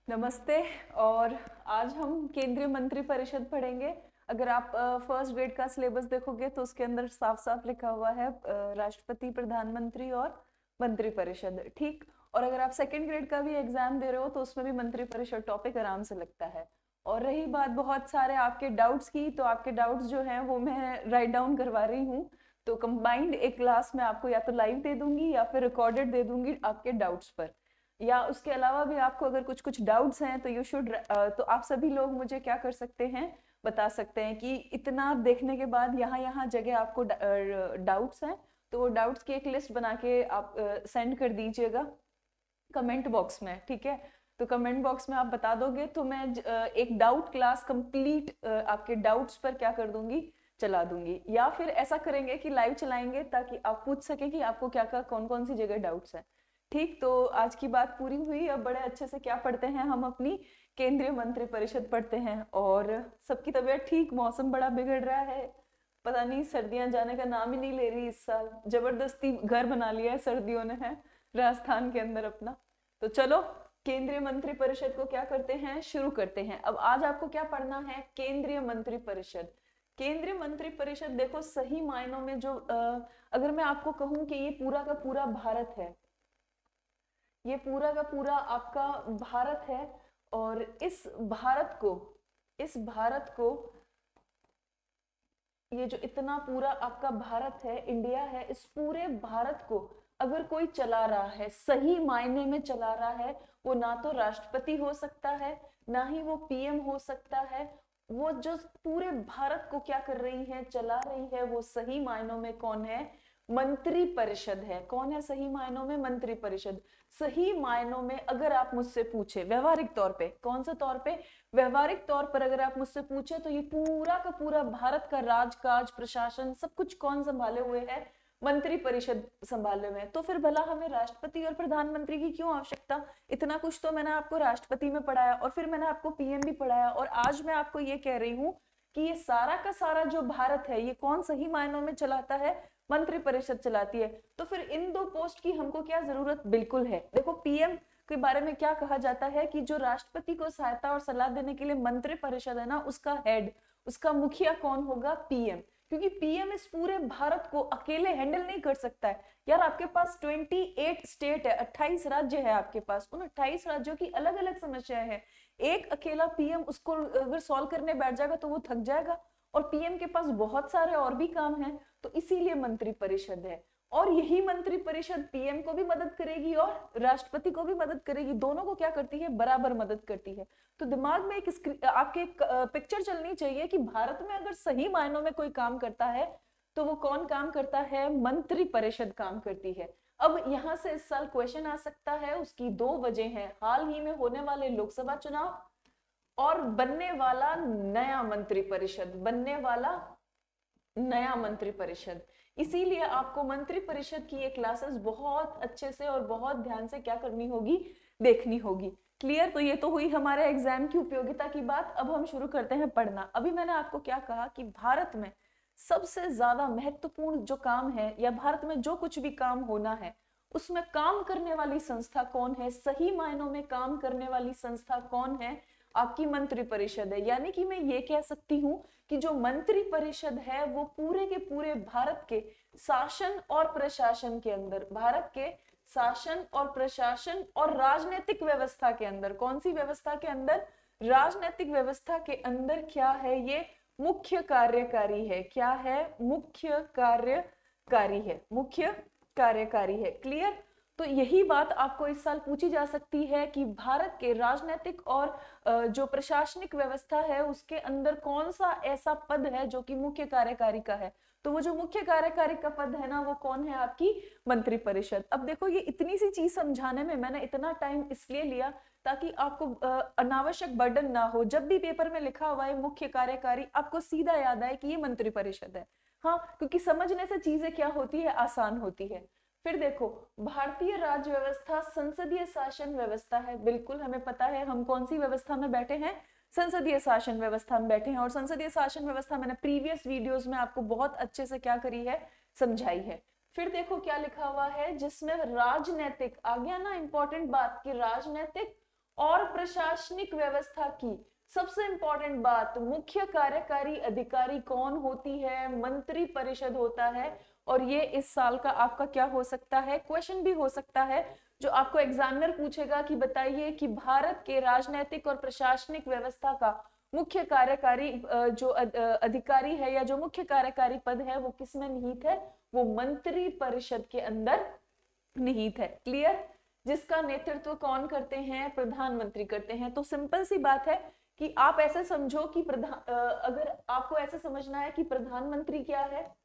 नमस्ते। और आज हम केंद्रीय मंत्री परिषद पढ़ेंगे। अगर आप फर्स्ट ग्रेड का सिलेबस देखोगे तो उसके अंदर साफ साफ लिखा हुआ है राष्ट्रपति, प्रधानमंत्री और मंत्री परिषद, ठीक। और अगर आप सेकंड ग्रेड का भी एग्जाम दे रहे हो तो उसमें भी मंत्री परिषद टॉपिक आराम से लगता है। और रही बात बहुत सारे आपके डाउट्स की, तो आपके डाउट्स जो हैं वो मैं राइट डाउन करवा रही हूँ। तो कंबाइंड एक क्लास में आपको या तो लाइव दे दूंगी या फिर रिकॉर्डेड दे दूंगी आपके डाउट्स पर। या उसके अलावा भी आपको अगर कुछ कुछ डाउट्स हैं तो तो आप सभी लोग मुझे क्या कर सकते हैं, बता सकते हैं कि इतना देखने के बाद यहाँ यहाँ जगह आपको डाउट्स हैं, तो वो डाउट्स की एक लिस्ट बना के आप सेंड कर दीजिएगा कमेंट बॉक्स में, ठीक है। तो कमेंट बॉक्स में आप बता दोगे तो मैं एक डाउट क्लास कंप्लीट आपके डाउट्स पर क्या कर दूंगी, चला दूंगी। या फिर ऐसा करेंगे कि लाइव चलाएंगे ताकि आप पूछ सके कि आपको क्या क्या कौन कौन सी जगह डाउट्स हैं, ठीक। तो आज की बात पूरी हुई। अब बड़े अच्छे से क्या पढ़ते हैं हम, अपनी केंद्रीय मंत्री परिषद पढ़ते हैं। और सबकी तबीयत ठीक, मौसम बड़ा बिगड़ रहा है, पता नहीं सर्दियां जाने का नाम ही नहीं ले रही इस साल। जबरदस्ती घर बना लिया है सर्दियों ने, है राजस्थान के अंदर अपना। तो चलो केंद्रीय मंत्री परिषद को क्या करते हैं, शुरू करते हैं। अब आज आपको क्या पढ़ना है, केंद्रीय मंत्री परिषद। केंद्रीय मंत्री परिषद देखो सही मायनों में जो अगर मैं आपको कहूं कि ये पूरा का पूरा भारत है, ये पूरा का पूरा आपका भारत है। और इस भारत को ये जो इतना पूरा आपका भारत है, इंडिया है, इस पूरे भारत को अगर कोई चला रहा है, सही मायने में चला रहा है, वो ना तो राष्ट्रपति हो सकता है, ना ही वो पीएम हो सकता है। वो जो पूरे भारत को क्या कर रही है, चला रही है, वो सही मायनों में कौन है, मंत्री परिषद है। कौन है सही मायनों में, मंत्री परिषद। सही मायनों में अगर आप मुझसे पूछे व्यवहारिक तौर पे, कौन से तौर पे, व्यवहारिक तौर पर अगर आप मुझसे पूछे तो ये पूरा का पूरा भारत का राजकाज, प्रशासन, सब कुछ कौन संभाले हुए है, मंत्री परिषद संभाले हुए हैं। तो फिर भला हमें राष्ट्रपति और प्रधानमंत्री की क्यों आवश्यकता। इतना कुछ तो मैंने आपको राष्ट्रपति में पढ़ाया और फिर मैंने आपको पीएम भी पढ़ाया, और आज मैं आपको ये कह रही हूँ कि ये सारा का सारा जो भारत है ये कौन सही मायनों में चलाता है, मंत्री परिषद चलाती है। तो फिर इन दो पोस्ट की हमको क्या जरूरत बिल्कुल है। देखो पीएम के बारे में क्या कहा जाता है कि जो राष्ट्रपति को सहायता और सलाह देने के लिए मंत्री परिषद है ना, उसका हेड, उसका मुखिया कौन होगा, पीएम। क्योंकि पीएम इस पूरे भारत को अकेले हैंडल नहीं कर सकता है यार। आपके पास 28 स्टेट है, 28 राज्य है आपके पास, उन 28 राज्यों की अलग अलग समस्याएं हैं। एक अकेला पीएम उसको अगर सॉल्व करने बैठ जाएगा तो वो थक जाएगा, और पीएम के पास बहुत सारे और भी काम हैं। तो इसीलिए मंत्री परिषद है। और यही मंत्री परिषद पीएम को भी मदद करेगी और राष्ट्रपति को भी मदद करेगी, दोनों को क्या करती है, बराबर मदद करती है। तो दिमाग में आपके एक पिक्चर चलनी चाहिए कि भारत में अगर सही मायनों में कोई काम करता है तो वो कौन काम करता है, मंत्री परिषद काम करती है। अब यहां से इस साल क्वेश्चन आ सकता है, उसकी दो वजह है, हाल ही में होने वाले लोकसभा चुनाव और बनने वाला नया मंत्री परिषद, बनने वाला नया मंत्री परिषद। इसीलिए आपको मंत्री परिषद की ये क्लासेस बहुत अच्छे से और बहुत ध्यान से क्या करनी होगी, देखनी होगी। क्लियर। तो ये तो हुई हमारे एग्जाम की उपयोगिता की बात। अब हम शुरू करते हैं पढ़ना। अभी मैंने आपको क्या कहा कि भारत में सबसे ज्यादा महत्वपूर्ण जो काम है, या भारत में जो कुछ भी काम होना है, उसमें काम करने वाली संस्था कौन है, सही मायनों में काम करने वाली संस्था कौन है, आपकी मंत्री परिषद है। यानी कि मैं ये कह सकती हूँ कि जो मंत्री परिषद है वो पूरे के पूरे भारत के शासन और प्रशासन के अंदर, भारत के शासन और प्रशासन और राजनीतिक व्यवस्था के अंदर, कौन सी व्यवस्था के अंदर, राजनीतिक व्यवस्था के अंदर क्या है, ये मुख्य कार्यकारी है। क्या है, मुख्य कार्यकारी है, मुख्य कार्यकारी है। क्लियर। तो यही बात आपको इस साल पूछी जा सकती है कि भारत के राजनीतिक और जो प्रशासनिक व्यवस्था है उसके अंदर कौन सा ऐसा पद है जो कि मुख्य कार्यकारी का है। तो वो जो मुख्य कार्यकारी का पद है ना, वो कौन है, आपकी मंत्री परिषद। अब देखो ये इतनी सी चीज समझाने में मैंने इतना टाइम इसलिए लिया ताकि आपको अनावश्यक बर्डन ना हो। जब भी पेपर में लिखा हुआ है मुख्य कार्यकारी, आपको सीधा याद आए कि ये मंत्री परिषद है। हाँ, क्योंकि समझने से चीजें क्या होती है, आसान होती है। फिर देखो, भारतीय राज्य व्यवस्था संसदीय शासन व्यवस्था है। बिल्कुल हमें पता है हम कौन सी व्यवस्था में बैठे हैं, संसदीय शासन व्यवस्था में बैठे हैं। और संसदीय शासन व्यवस्था मैंने प्रीवियस वीडियोस में आपको बहुत अच्छे से क्या करी है, समझाई है। फिर देखो क्या लिखा हुआ है, जिसमें राजनैतिक आ गया ना, इंपॉर्टेंट बात कि राजनैतिक और प्रशासनिक व्यवस्था की सबसे इंपॉर्टेंट बात, मुख्य कार्यकारी अधिकारी कौन होती है? मंत्री परिषद होता है। और ये इस साल का आपका क्या हो सकता है, क्वेश्चन भी हो सकता है, जो आपको एग्जामिनर पूछेगा कि बताइए कि भारत के राजनीतिक और प्रशासनिक व्यवस्था का मुख्य कार्यकारी जो अधिकारी है या जो मुख्य कार्यकारी पद है वो किसमें निहित है? वो मंत्री परिषद के अंदर निहित है। क्लियर? जिसका नेतृत्व कौन करते हैं? प्रधानमंत्री करते हैं। तो सिंपल सी बात है कि आप ऐसे समझो कि अगर आपको ऐसे समझना है कि प्रधानमंत्री क्या है,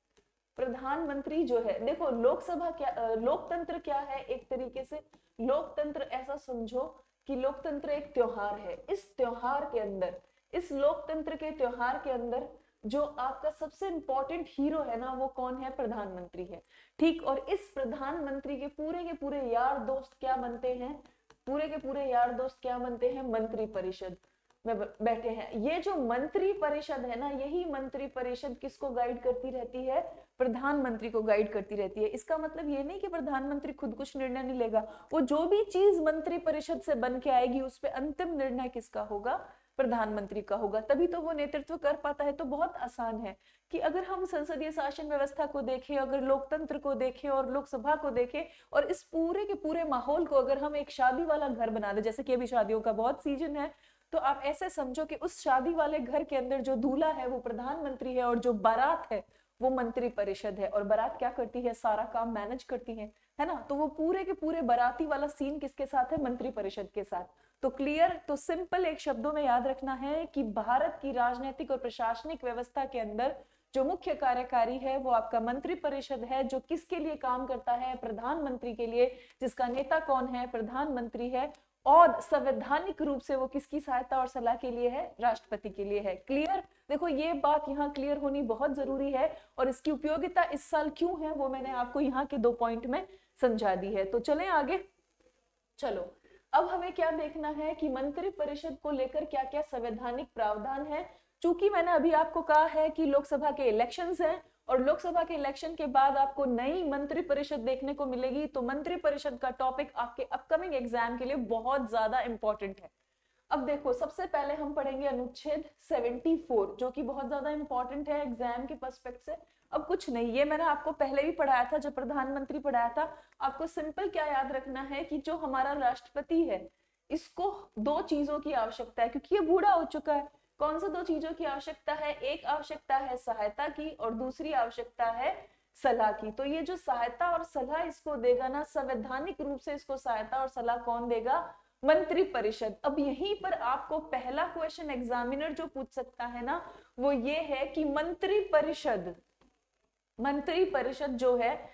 प्रधानमंत्री जो है, देखो लोकसभा क्या, लोकतंत्र क्या है? एक तरीके से लोकतंत्र ऐसा समझो कि लोकतंत्र एक त्योहार है। इस त्योहार के अंदर, इस लोकतंत्र के त्योहार के अंदर जो आपका सबसे इंपॉर्टेंट हीरो है ना, वो कौन है? प्रधानमंत्री है। ठीक, और इस प्रधानमंत्री के पूरे यार दोस्त क्या बनते हैं? पूरे के पूरे यार दोस्त क्या बनते हैं? मंत्री परिषद में बैठे हैं। ये जो मंत्री परिषद है ना, यही मंत्री परिषद किसको गाइड करती रहती है? प्रधानमंत्री को गाइड करती रहती है। इसका मतलब ये नहीं कि प्रधानमंत्री खुद कुछ निर्णय नहीं लेगा, वो जो भी चीज मंत्री परिषद से बन के आएगी उस पर अंतिम निर्णय किसका होगा? प्रधानमंत्री का होगा। तभी तो वो नेतृत्व कर पाता है। तो बहुत आसान है कि अगर हम संसदीय शासन व्यवस्था को देखें, अगर लोकतंत्र को देखें और लोकसभा को देखें और इस पूरे के पूरे माहौल को अगर हम एक शादी वाला घर बना दे, जैसे कि अभी शादियों का बहुत सीजन है, तो आप ऐसे समझो कि उस शादी वाले घर के अंदर जो दूल्हा है वो प्रधानमंत्री है और जो बारात है वो मंत्री परिषद है। और बारात क्या करती है? सारा काम मैनेज करती है ना? तो वो पूरे के पूरे बाराती वाला सीन किसके साथ है? मंत्री परिषद के साथ। तो क्लियर? तो सिंपल एक शब्दों में याद रखना है कि भारत की राजनीतिक और प्रशासनिक व्यवस्था के अंदर जो मुख्य कार्यकारी है वो आपका मंत्री परिषद है, जो किसके लिए काम करता है? प्रधानमंत्री के लिए, जिसका नेता कौन है? प्रधानमंत्री है। और संवैधानिक रूप से वो किसकी सहायता और सलाह के लिए है? राष्ट्रपति के लिए है। क्लियर? देखो ये बात यहाँ क्लियर होनी बहुत जरूरी है और इसकी उपयोगिता इस साल क्यों है वो मैंने आपको यहाँ के 2 पॉइंट में समझा दी है। तो चलें आगे। चलो अब हमें क्या देखना है कि मंत्री परिषद को लेकर क्या क्या संवैधानिक प्रावधान है। चूंकि मैंने अभी आपको कहा है कि लोकसभा के इलेक्शंस हैं और लोकसभा के इलेक्शन के बाद आपको नई मंत्री परिषद देखने को मिलेगी, तो मंत्री परिषद का टॉपिक आपके अपकमिंग एग्जाम के लिए बहुत ज्यादा इंपॉर्टेंट है। अब देखो सबसे पहले हम पढ़ेंगे अनुच्छेद 74, जो कि बहुत ज्यादा इंपॉर्टेंट है एग्जाम के पर्सपेक्ट से। अब कुछ नहीं, ये मैंने आपको पहले भी पढ़ाया था जब प्रधानमंत्री पढ़ाया था। आपको सिंपल क्या याद रखना है कि जो हमारा राष्ट्रपति है इसको 2 चीजों की आवश्यकता है, क्योंकि ये बूढ़ा हो चुका है। कौन सा 2 चीजों की आवश्यकता है? एक आवश्यकता है सहायता की और दूसरी आवश्यकता है सलाह की। तो ये जो सहायता और सलाह इसको देगा ना, संवैधानिक रूप से इसको सहायता और सलाह कौन देगा? मंत्री परिषद। अब यहीं पर आपको पहला क्वेश्चन एग्जामिनर जो पूछ सकता है ना, वो ये है कि मंत्री परिषद जो है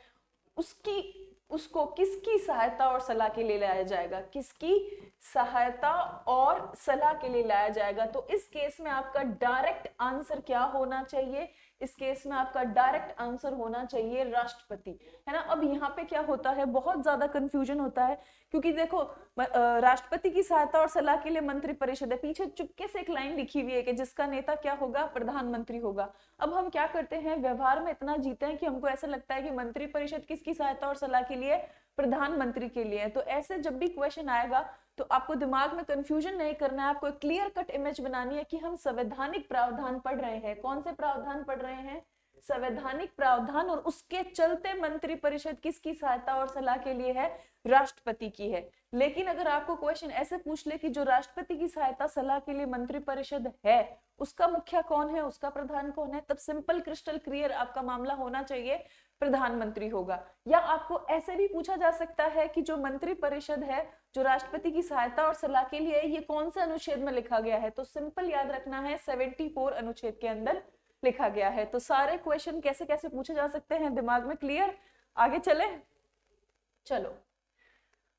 उसको किसकी सहायता और सलाह के लिए लाया जाएगा? किसकी सहायता और सलाह के लिए लाया जाएगा? तो इस केस में आपका डायरेक्ट आंसर क्या होना चाहिए? इस केस में आपका डायरेक्ट आंसर होना चाहिए राष्ट्रपति, है ना। अब यहाँ पे क्या होता है, बहुत ज्यादा कंफ्यूजन होता है, क्योंकि देखो राष्ट्रपति की सहायता और सलाह के लिए मंत्री परिषद है, पीछे चुपके से एक लाइन लिखी हुई है कि जिसका नेता क्या होगा? प्रधानमंत्री होगा। अब हम क्या करते हैं, व्यवहार में इतना जीते हैं कि हमको ऐसा लगता है कि मंत्री परिषद किसकी सहायता और सलाह के लिए? प्रधानमंत्री के लिए। तो ऐसे जब भी क्वेश्चन आएगा तो आपको दिमाग में कंफ्यूजन नहीं करना है, आपको एक क्लियर कट इमेज बनानी है कि हम संवैधानिक प्रावधान पढ़ रहे हैं। कौन से प्रावधान पढ़ रहे हैं? संवैधानिक प्रावधान। और उसके चलते मंत्री परिषद किसकी सहायता और सलाह के लिए है? राष्ट्रपति की है। लेकिन अगर आपको क्वेश्चन ऐसे पूछ ले कि जो राष्ट्रपति की सहायता सलाह के लिए मंत्री परिषद है उसका मुखिया कौन है, उसका प्रधान कौन है, तब सिंपल क्रिस्टल क्लियर आपका मामला होना चाहिए, प्रधानमंत्री होगा। या आपको ऐसे भी पूछा जा सकता है कि जो मंत्री परिषद है जो राष्ट्रपति की सहायता और सलाह के लिए, ये कौन सा अनुच्छेद में लिखा गया है? तो सिंपल याद रखना है 74 अनुच्छेद के अंदर लिखा गया है। तो सारे क्वेश्चन कैसे कैसे पूछे जा सकते हैं दिमाग में क्लियर। आगे चले, चलो।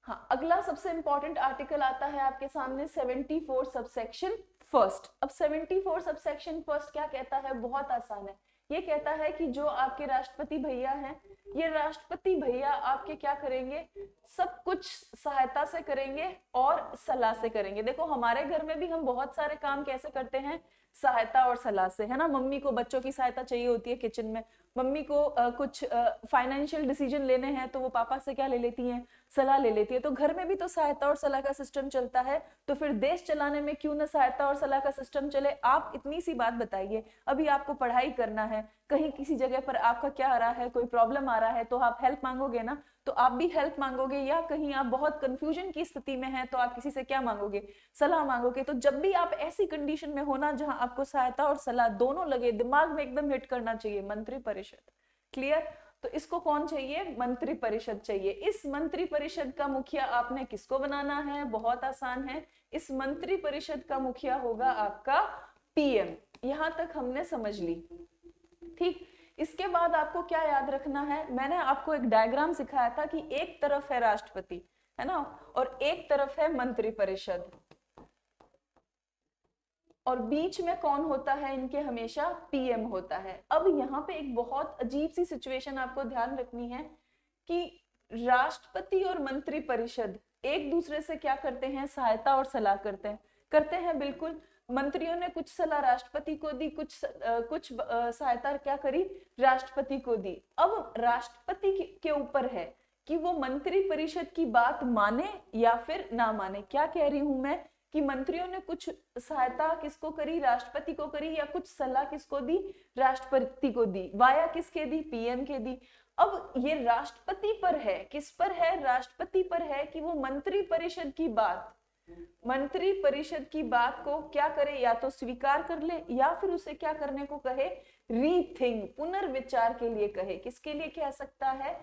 हाँ, अगला सबसे इंपॉर्टेंट आर्टिकल आता है आपके सामने 74 सबसेक्शन फर्स्ट। अब 74 सबसेक्शन फर्स्ट क्या कहता है? बहुत आसान है। ये कहता है कि जो आपके राष्ट्रपति भैया हैं, ये राष्ट्रपति भैया आपके क्या करेंगे? सब कुछ सहायता से करेंगे और सलाह से करेंगे। देखो हमारे घर में भी हम बहुत सारे काम कैसे करते हैं? सहायता और सलाह से, है ना। मम्मी को बच्चों की सहायता चाहिए होती है किचन में, मम्मी को कुछ फाइनेंशियल डिसीजन लेने हैं तो वो पापा से क्या ले लेती हैं, सलाह ले लेती है। तो घर में भी तो सहायता और सलाह का सिस्टम चलता है, तो फिर देश चलाने में क्यों ना सहायता और सलाह का सिस्टम चले। आप इतनी सी बात बताइए, अभी आपको पढ़ाई करना है, कहीं किसी जगह पर आपका क्या आ रहा है, कोई प्रॉब्लम आ रहा है, तो आप हेल्प मांगोगे ना, तो आप भी हेल्प मांगोगे, या कहीं आप बहुत कंफ्यूजन की स्थिति में हैं तो आप किसी से क्या मांगोगे, सलाह मांगोगे। तो जब भी आप ऐसी कंडीशन में हो ना जहां आपको सहायता और सलाह दोनों लगे, दिमाग में एकदम हिट करना चाहिए मंत्री परिषद। क्लियर? तो इसको कौन चाहिए, मंत्री परिषद चाहिए। इस मंत्री परिषद का मुखिया आपने किसको बनाना है, बहुत आसान है, इस मंत्री परिषद का मुखिया होगा आपका पीएम। यहां तक हमने समझ ली, ठीक। इसके बाद आपको क्या याद रखना है, मैंने आपको एक डायग्राम सिखाया था कि एक तरफ है राष्ट्रपति, है ना, और एक तरफ है मंत्री परिषद, और बीच में कौन होता है इनके, हमेशा पीएम होता है। अब यहाँ पे एक बहुत अजीब सी सिचुएशन आपको ध्यान रखनी है कि राष्ट्रपति और मंत्री परिषद एक दूसरे से क्या करते हैं, सहायता और सलाह करते हैं बिल्कुल। मंत्रियों ने कुछ सलाह राष्ट्रपति को दी, कुछ सहायता क्या करी, राष्ट्रपति को दी। अब राष्ट्रपति के ऊपर है कि वो मंत्री परिषद की बात माने या फिर ना माने। क्या कह रही हूं मैं कि मंत्रियों ने कुछ सहायता किसको करी, राष्ट्रपति को करी, या कुछ सलाह किसको दी, राष्ट्रपति को दी, वाया किसके दी, पीएम के दी। अब ये राष्ट्रपति पर है, किस पर है, राष्ट्रपति पर है कि वो मंत्री परिषद की बात को क्या करे, या तो स्वीकार कर ले या फिर उसे क्या करने को कहे, रीथिंक, पुनर्विचार के लिए कहे। किसके लिए कह सकता है,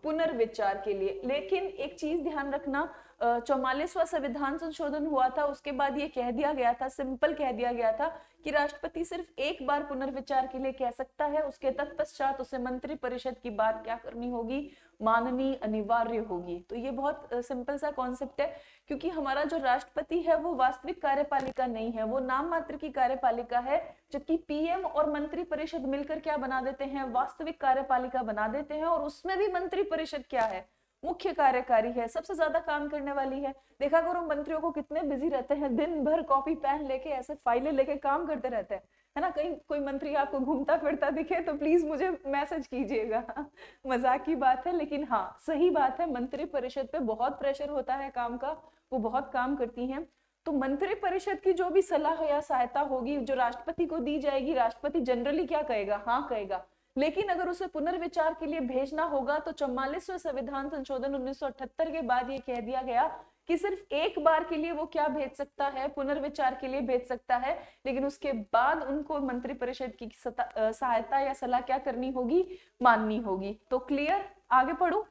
पुनर्विचार के लिए। लेकिन एक चीज ध्यान रखना, 44वां संविधान संशोधन हुआ था, उसके बाद ये कह दिया गया था, सिंपल कह दिया गया था कि राष्ट्रपति सिर्फ एक बार पुनर्विचार के लिए कह सकता है, उसके तत्पश्चात उसे मंत्री परिषद की बात क्या करनी होगी, माननी अनिवार्य होगी। तो ये बहुत सिंपल सा कॉन्सेप्ट है, क्योंकि हमारा जो राष्ट्रपति है वो वास्तविक कार्यपालिका नहीं है, वो नाम मात्र की कार्यपालिका है, जबकि पीएम और मंत्री परिषद मिलकर क्या बना देते हैं, वास्तविक कार्यपालिका बना देते हैं। और उसमें भी मंत्री परिषद क्या है, मुख्य कार्यकारी है, सबसे ज्यादा काम करने वाली है। देखा करो मंत्रियों को कितने बिजी रहते हैं, दिन भर कॉपी पेन लेके ऐसे फाइलें लेके काम करते रहते हैं, है ना। कहीं कोई मंत्री आपको घूमता फिरता दिखे तो प्लीज मुझे मैसेज कीजिएगा मजाक की बात है, लेकिन हाँ सही बात है, मंत्री परिषद पे बहुत प्रेशर होता है काम का, वो बहुत काम करती हैं। तो मंत्री परिषद की जो भी सलाह या सहायता होगी जो राष्ट्रपति को दी जाएगी, राष्ट्रपति जनरली क्या कहेगा, हाँ कहेगा। लेकिन अगर उसे पुनर्विचार के लिए भेजना होगा तो 44वें संविधान संशोधन 1978 के बाद ये कह दिया गया कि सिर्फ एक बार के लिए वो क्या भेज सकता है, पुनर्विचार के लिए भेज सकता है, लेकिन उसके बाद उनको मंत्री परिषद की सहायता या सलाह क्या करनी होगी, माननी होगी। तो क्लियर, आगे पढ़ो।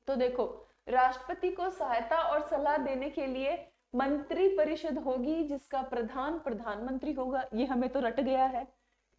तो देखो, राष्ट्रपति को सहायता और सलाह देने के लिए मंत्री परिषद होगी जिसका प्रधान प्रधानमंत्री होगा, ये हमें तो रट गया है,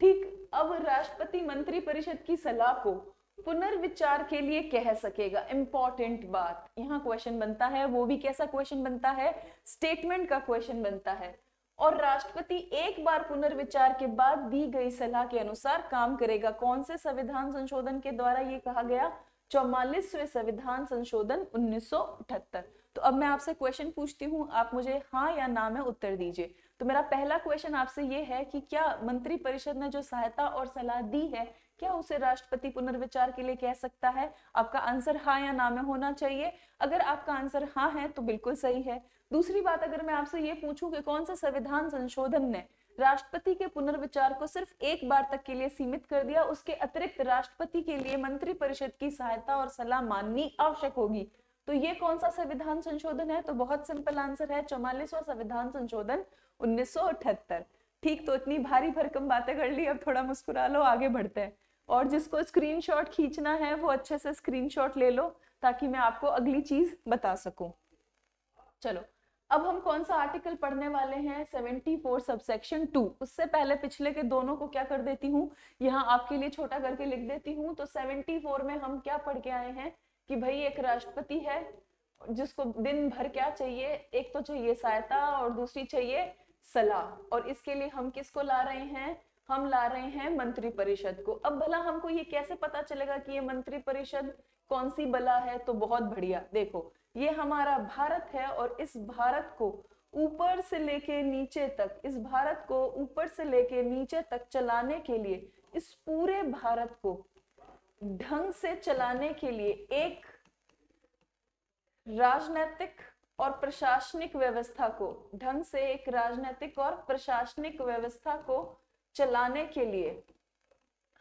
ठीक। अब राष्ट्रपति मंत्री परिषद की सलाह को पुनर्विचार के लिए कह सकेगा। इंपॉर्टेंट बात यहाँ क्वेश्चन बनता है, वो भी कैसा क्वेश्चन बनता है, स्टेटमेंट का क्वेश्चन बनता है। और राष्ट्रपति एक बार पुनर्विचार के बाद दी गई सलाह के अनुसार काम करेगा। कौन से संविधान संशोधन के द्वारा ये कहा गया, 44वें संविधान संशोधन 1978। तो अब मैं आपसे क्वेश्चन पूछती हूँ, आप मुझे हाँ या ना में उत्तर दीजिए। तो मेरा पहला क्वेश्चन आपसे ये है कि क्या मंत्री परिषद ने जो सहायता और सलाह दी है, क्या उसे राष्ट्रपति पुनर्विचार के लिए कह सकता है? आपका आंसर हाँ या ना में होना चाहिए। अगर आपका आंसर हाँ है तो बिल्कुल सही है। दूसरी बात, अगर मैं आपसे ये पूछूं कि कौन सा संविधान संशोधन ने राष्ट्रपति के पुनर्विचार को सिर्फ एक बार तक के लिए सीमित कर दिया, उसके अतिरिक्त राष्ट्रपति के लिए मंत्री परिषद की सहायता और सलाह माननी आवश्यक होगी, तो ये कौन सा संविधान संशोधन है? तो बहुत सिंपल आंसर है 44वां संविधान संशोधन 1978। ठीक, तो इतनी भारी भरकम बातें कर ली, अब थोड़ा मुस्कुरा लो, आगे बढ़ते हैं। और जिसको स्क्रीनशॉट खींचना है वो अच्छे से स्क्रीनशॉट ले लो ताकि मैं आपको अगली चीज बता सकूं। चलो, अब हम कौन सा आर्टिकल पढ़ने वाले हैं, 74 सबसेक्शन 2। उससे पहले पिछले के दोनों को क्या कर देती हूँ, यहाँ आपके लिए छोटा करके लिख देती हूँ। तो 74 में हम क्या पढ़ के आए हैं कि भाई एक राष्ट्रपति है जिसको दिन भर क्या चाहिए, एक तो चाहिए सहायता और दूसरी चाहिए सलाह, और इसके लिए हम किसको ला रहे हैं, हम ला रहे हैं मंत्री परिषद को। अब भला हमको ये कैसे पता चलेगा कि ये मंत्री परिषद कौन सी बला है? तो बहुत बढ़िया, देखो ये हमारा भारत है और इस भारत को ऊपर से लेके नीचे तक, इस भारत को ऊपर से लेके नीचे तक चलाने के लिए, इस पूरे भारत को ढंग से चलाने के लिए एक राजनीतिक और प्रशासनिक व्यवस्था को, ढंग से एक राजनीतिक और प्रशासनिक व्यवस्था को चलाने के लिए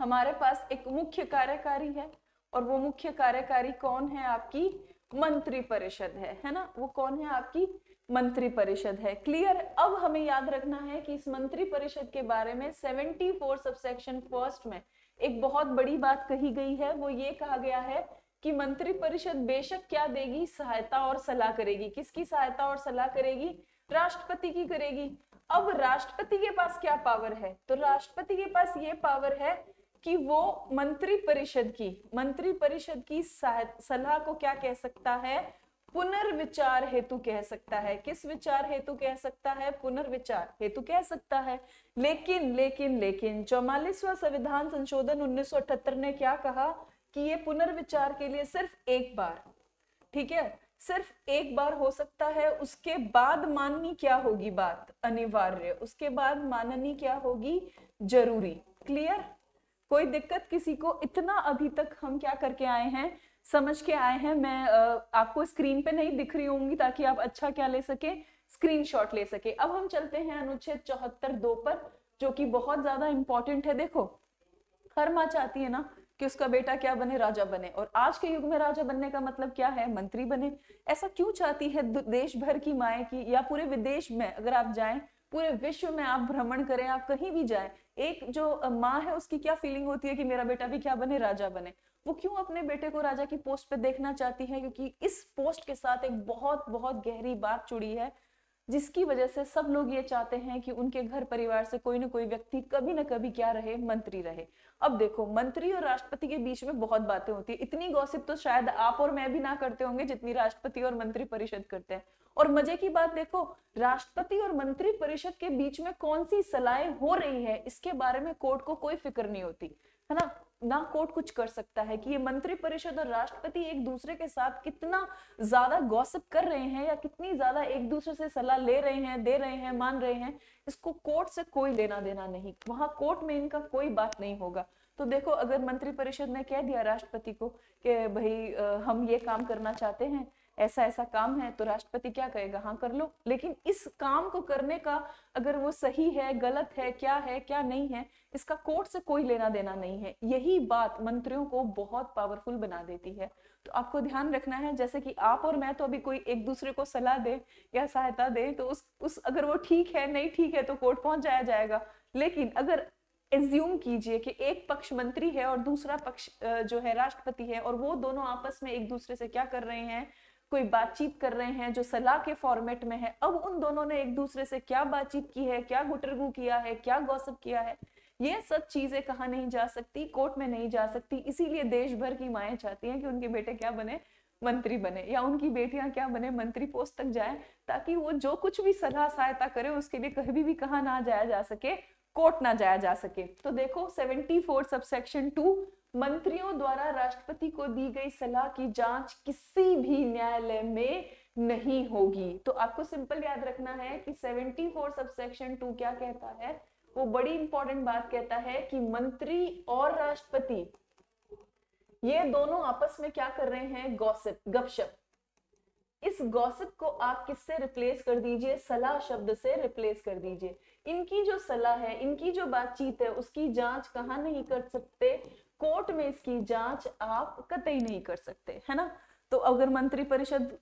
हमारे पास एक मुख्य कार्यकारी है, और वो मुख्य कार्यकारी कौन है? आपकी मंत्री परिषद है ना? वो कौन है? आपकी मंत्री परिषद है। क्लियर? अब हमें याद रखना है कि इस मंत्री परिषद के बारे में 74 सबसेक्शन फर्स्ट में एक बहुत बड़ी बात कही गई है। वो ये कहा गया है कि मंत्री परिषद बेशक क्या देगी? सहायता और सलाह करेगी। किसकी सहायता और सलाह करेगी? राष्ट्रपति की करेगी। अब राष्ट्रपति के पास क्या पावर है? तो राष्ट्रपति के पास ये पावर है कि वो मंत्री परिषद की सलाह को क्या कह सकता है? पुनर्विचार हेतु कह सकता है। किस विचार हेतु कह सकता है? पुनर्विचार हेतु कह सकता है। लेकिन 44वां संविधान संशोधन 1978 ने क्या कहा कि ये पुनर्विचार के लिए सिर्फ एक बार, ठीक है, सिर्फ एक बार हो सकता है। उसके बाद माननी क्या होगी? बात अनिवार्य। उसके बाद माननी क्या होगी? जरूरी। क्लियर? कोई दिक्कत किसी को? इतना अभी तक हम क्या करके आए हैं? समझ के आए हैं। मैं आपको स्क्रीन पे नहीं दिख रही होंगी ताकि आप अच्छा क्या ले सके? स्क्रीनशॉट ले सके। अब हम चलते हैं अनुच्छेद 74(2) पर, जो कि बहुत ज्यादा इंपॉर्टेंट है। देखो, हर माँ चाहती है ना कि उसका बेटा क्या बने? राजा बने। और आज के युग में राजा बनने का मतलब क्या है? मंत्री बने। ऐसा क्यों चाहती है देश भर की माएँ की, या पूरे विदेश में अगर आप जाएं, पूरे विश्व में आप भ्रमण करें, आप कहीं भी जाएं, एक जो माँ है उसकी क्या फीलिंग होती है कि मेरा बेटा भी क्या बने? राजा बने। वो क्यों अपने बेटे को राजा की पोस्ट पे देखना चाहती है? क्योंकि इस पोस्ट के साथ एक बहुत बहुत गहरी बात जुड़ी है, जिसकी वजह से सब लोग ये चाहते हैं कि उनके घर परिवार से कोई ना कोई व्यक्ति कभी ना कभी क्या रहे? मंत्री रहे। अब देखो, मंत्री और राष्ट्रपति के बीच में बहुत बातें होती है। इतनी गॉसिप तो शायद आप और मैं भी ना करते होंगे जितनी राष्ट्रपति और मंत्री परिषद करते हैं। और मजे की बात देखो, राष्ट्रपति और मंत्री परिषद के बीच में कौन सी सलाहें हो रही है, इसके बारे में कोर्ट को कोई फिक्र नहीं होती है ना कोर्ट कुछ कर सकता है कि ये मंत्री परिषद और राष्ट्रपति एक दूसरे के साथ कितना ज्यादा गॉसिप कर रहे हैं, या कितनी ज्यादा एक दूसरे से सलाह ले रहे हैं, दे रहे हैं, मान रहे हैं, इसको कोर्ट से कोई लेना देना नहीं। वहां कोर्ट में इनका कोई बात नहीं होगा। तो देखो, अगर मंत्री परिषद ने कह दिया राष्ट्रपति को कि भाई हम ये काम करना चाहते हैं, ऐसा ऐसा काम है, तो राष्ट्रपति क्या कहेगा? हाँ कर लो। लेकिन इस काम को करने का अगर वो सही है, गलत है, क्या नहीं है, इसका कोर्ट से कोई लेना देना नहीं है। यही बात मंत्रियों को बहुत पावरफुल बना देती है। तो आपको ध्यान रखना है, जैसे कि आप और मैं तो अभी कोई एक दूसरे को सलाह दे या सहायता दे, तो उस अगर वो ठीक है, नहीं ठीक है, तो कोर्ट पहुंच जाएगा। लेकिन अगर एज्यूम कीजिए कि एक पक्ष मंत्री है और दूसरा पक्ष जो है राष्ट्रपति है, और वो दोनों आपस में एक दूसरे से क्या कर रहे हैं? कोई बातचीत कर रहे हैं जो सलाह के फॉर्मेट में है। अब उन दोनों ने एक दूसरे से क्या बातचीत की है, क्या गुटरगू किया है, क्या गॉसिप किया है, ये सब चीजें कहाँ नहीं जा सकती? कोर्ट में नहीं जा सकती। इसीलिए देश भर की माएँ चाहती हैं कि उनके बेटे क्या बने? मंत्री बने, या उनकी बेटियां क्या बने? मंत्री पोस्ट तक जाए, ताकि वो जो कुछ भी सलाह सहायता करे उसके लिए कभी भी कहाँ ना जाया जा सके? कोर्ट ना जाया जा सके। तो देखो 74 सबसेक्शन 2, मंत्रियों द्वारा राष्ट्रपति को दी गई सलाह की जांच किसी भी न्यायालय में नहीं होगी। तो आपको सिंपल याद रखना है कि 74 सबसेक्शन 2 क्या कहता है? वो बड़ी इंपॉर्टेंट बात कहता है कि मंत्री और राष्ट्रपति ये दोनों आपस में क्या कर रहे हैं? गॉसिप, गपशप। इस गॉसिप को आप किससे रिप्लेस कर दीजिए? सलाह शब्द से रिप्लेस कर दीजिए। इनकी जो सलाह है, इनकी जो बातचीत है, उसकी जांच कहाँ नहीं कर सकते? कोर्ट में इसकी जांच आप कतई नहीं कर सकते, है ना? तो अगर मंत्री परिषद,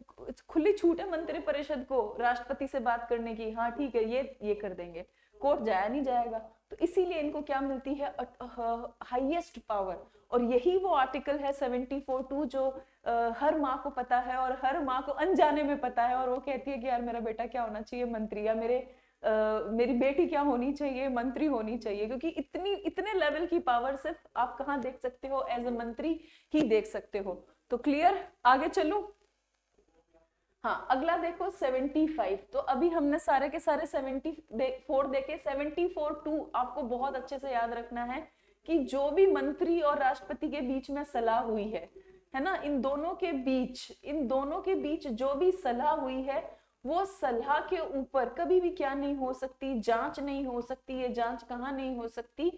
खुली छूट है मंत्री परिषद को राष्ट्रपति से बात करने की, हाँ ठीक है ये कर देंगे, कोर्ट जाया नहीं जाएगा। तो इसीलिए इनको क्या मिलती है? Highest power. और यही वो आर्टिकल है 74(2) जो हर माँ को पता है, और हर माँ को अनजाने में पता है, और वो कहती है कि यार मेरा बेटा क्या होना चाहिए? मंत्री। या मेरी बेटी क्या होनी चाहिए? मंत्री होनी चाहिए। क्योंकि इतने लेवल की पावर सिर्फ आप कहाँ देख सकते हो? एज ए मंत्री ही देख सकते हो। तो क्लियर? आगे चलूं? हाँ, अगला देखो 75। तो अभी हमने सारे के सारे 74 देखे। 74(2) आपको बहुत अच्छे से याद रखना है कि जो भी मंत्री और राष्ट्रपति के बीच में सलाह हुई है ना, इन दोनों के बीच जो भी सलाह हुई है, वो सलाह के ऊपर कभी भी क्या नहीं हो सकती? जांच नहीं हो सकती। ये जांच कहाँ नहीं हो सकती?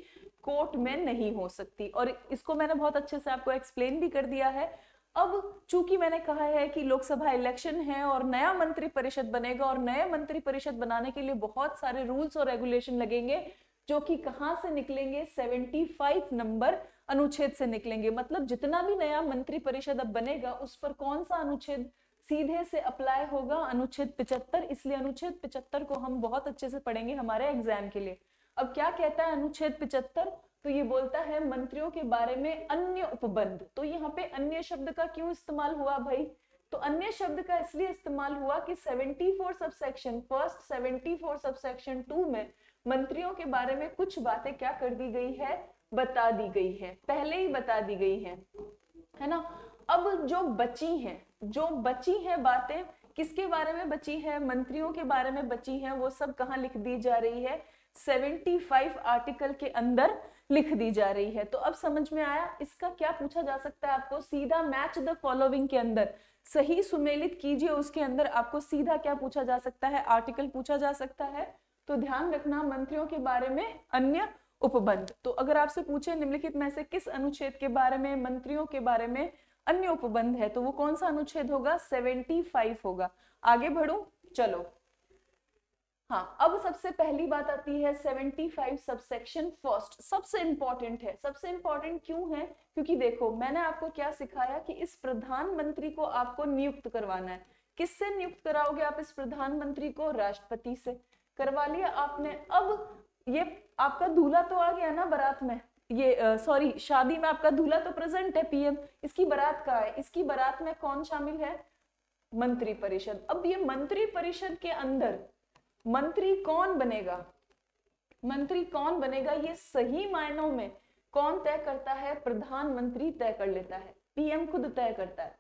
कोर्ट में नहीं हो सकती। और इसको मैंने बहुत अच्छे से आपको एक्सप्लेन भी कर दिया है। अब चूंकि मैंने कहा है कि लोकसभा इलेक्शन है और नया मंत्री परिषद बनेगा, और नए मंत्री परिषद बनाने के लिए बहुत सारे रूल्स और रेगुलेशन लगेंगे, जो कि कहां से निकलेंगे, 75 नंबर अनुच्छेद से निकलेंगे। मतलब जितना भी नया मंत्री परिषद अब बनेगा उस पर कौन सा अनुच्छेद सीधे से अप्लाई होगा, अनुच्छेद 75। इसलिए अनुच्छेद 75 को हम बहुत अच्छे से पढ़ेंगे हमारे एग्जाम के लिए। अब क्या कहता है अनुच्छेद 75? तो ये बोलता है मंत्रियों के बारे में अन्य उपबंध। तो यहाँ पे अन्य शब्द का क्यों इस्तेमाल हुआ भाई? तो अन्य शब्द का इसलिए इस्तेमाल हुआ कि 74 सबसेक्शन फर्स्ट, 74 सबसेक्शन 2 में मंत्रियों के बारे में कुछ बातें क्या कर दी गई है, बता दी गई है, पहले ही बता दी गई है ना। अब जो बची हैं बातें, किसके बारे में बची है, मंत्रियों के बारे में बची है, वो सब कहाँ लिख दी जा रही है, 75 आर्टिकल के अंदर लिख दी जा रही है। तो अब समझ में आया इसका क्या पूछा जा सकता है आपको, सीधा मैच द फॉलोइंग के अंदर सही सुमेलित कीजिए, उसके अंदर आपको सीधा क्या पूछा जा सकता है, आर्टिकल पूछा जा सकता है। तो ध्यान रखना मंत्रियों के बारे में अन्य उपबंध। तो अगर आपसे पूछे निम्नलिखित में से किस अनुच्छेद के बारे में मंत्रियों के बारे में अन्य उपबंध है, तो वो कौन सा अनुच्छेद होगा, 75 होगा। आगे बढ़ूं, चलो। हाँ, अब सबसे पहली बात आती है 75 सबसेक्शन फर्स्ट। सबसे इंपॉर्टेंट है। सबसे इंपॉर्टेंट क्यों है? क्योंकि देखो मैंने आपको क्या सिखाया कि इस प्रधानमंत्री को आपको नियुक्त करवाना है। किससे नियुक्त कराओगे आप इस प्रधानमंत्री को? राष्ट्रपति से। करवा लिया आपने। अब ये आपका दूल्हा तो आ गया ना बारात में, ये सॉरी शादी में आपका दूल्हा तो प्रेजेंट है, पीएम। इसकी बारात कहाँ है? इसकी बारात में कौन शामिल है? मंत्री परिषद। अब ये मंत्री परिषद के अंदर मंत्री कौन बनेगा, मंत्री कौन बनेगा, ये सही मायनों में कौन तय करता है? प्रधानमंत्री तय कर लेता है। पीएम खुद तय करता है,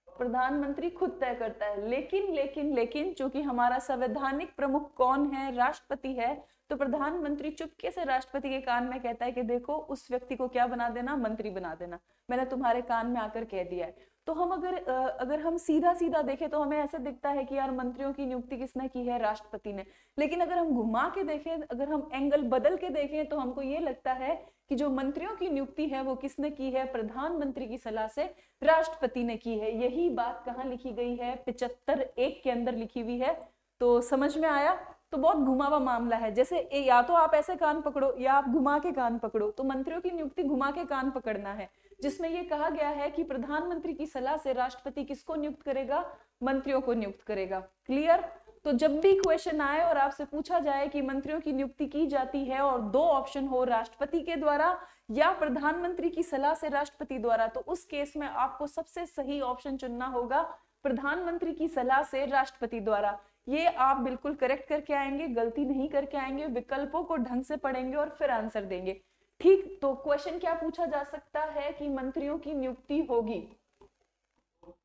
प्रधानमंत्री खुद तय करता है। लेकिन चूंकि हमारा संवैधानिक प्रमुख कौन है? राष्ट्रपति है। तो प्रधानमंत्री चुपके से राष्ट्रपति के कान में कहता है कि देखो उस व्यक्ति को क्या बना देना, मंत्री बना देना, मैंने तुम्हारे कान में आकर कह दिया है। तो हम अगर हम सीधा सीधा देखें तो हमें ऐसे दिखता है कि यार मंत्रियों की नियुक्ति किसने की है? राष्ट्रपति ने। लेकिन अगर हम घुमा के देखें, अगर हम एंगल बदल के देखें, तो हमको ये लगता है कि जो मंत्रियों की नियुक्ति है वो किसने की है? प्रधानमंत्री की सलाह से राष्ट्रपति ने की है। यही बात कहाँ लिखी गई है? 75(1) के अंदर लिखी हुई है। तो समझ में आया? तो बहुत घुमा हुआ मामला है। जैसे या तो आप ऐसे कान पकड़ो या आप घुमा के कान पकड़ो। तो मंत्रियों की नियुक्ति घुमा के कान पकड़ना है, जिसमें यह कहा गया है कि प्रधानमंत्री की सलाह से राष्ट्रपति किसको नियुक्त करेगा? मंत्रियों को नियुक्त करेगा। क्लियर? तो जब भी क्वेश्चन आए और आपसे पूछा जाए कि मंत्रियों की नियुक्ति की जाती है और दो ऑप्शन हो, राष्ट्रपति के द्वारा या प्रधानमंत्री की सलाह से राष्ट्रपति द्वारा, तो उस केस में आपको सबसे सही ऑप्शन चुनना होगा प्रधानमंत्री की सलाह से राष्ट्रपति द्वारा। ये आप बिल्कुल करेक्ट करके आएंगे, गलती नहीं करके आएंगे, विकल्पों को ढंग से पढ़ेंगे और फिर आंसर देंगे। ठीक, तो क्वेश्चन क्या पूछा जा सकता है कि मंत्रियों की नियुक्ति होगी,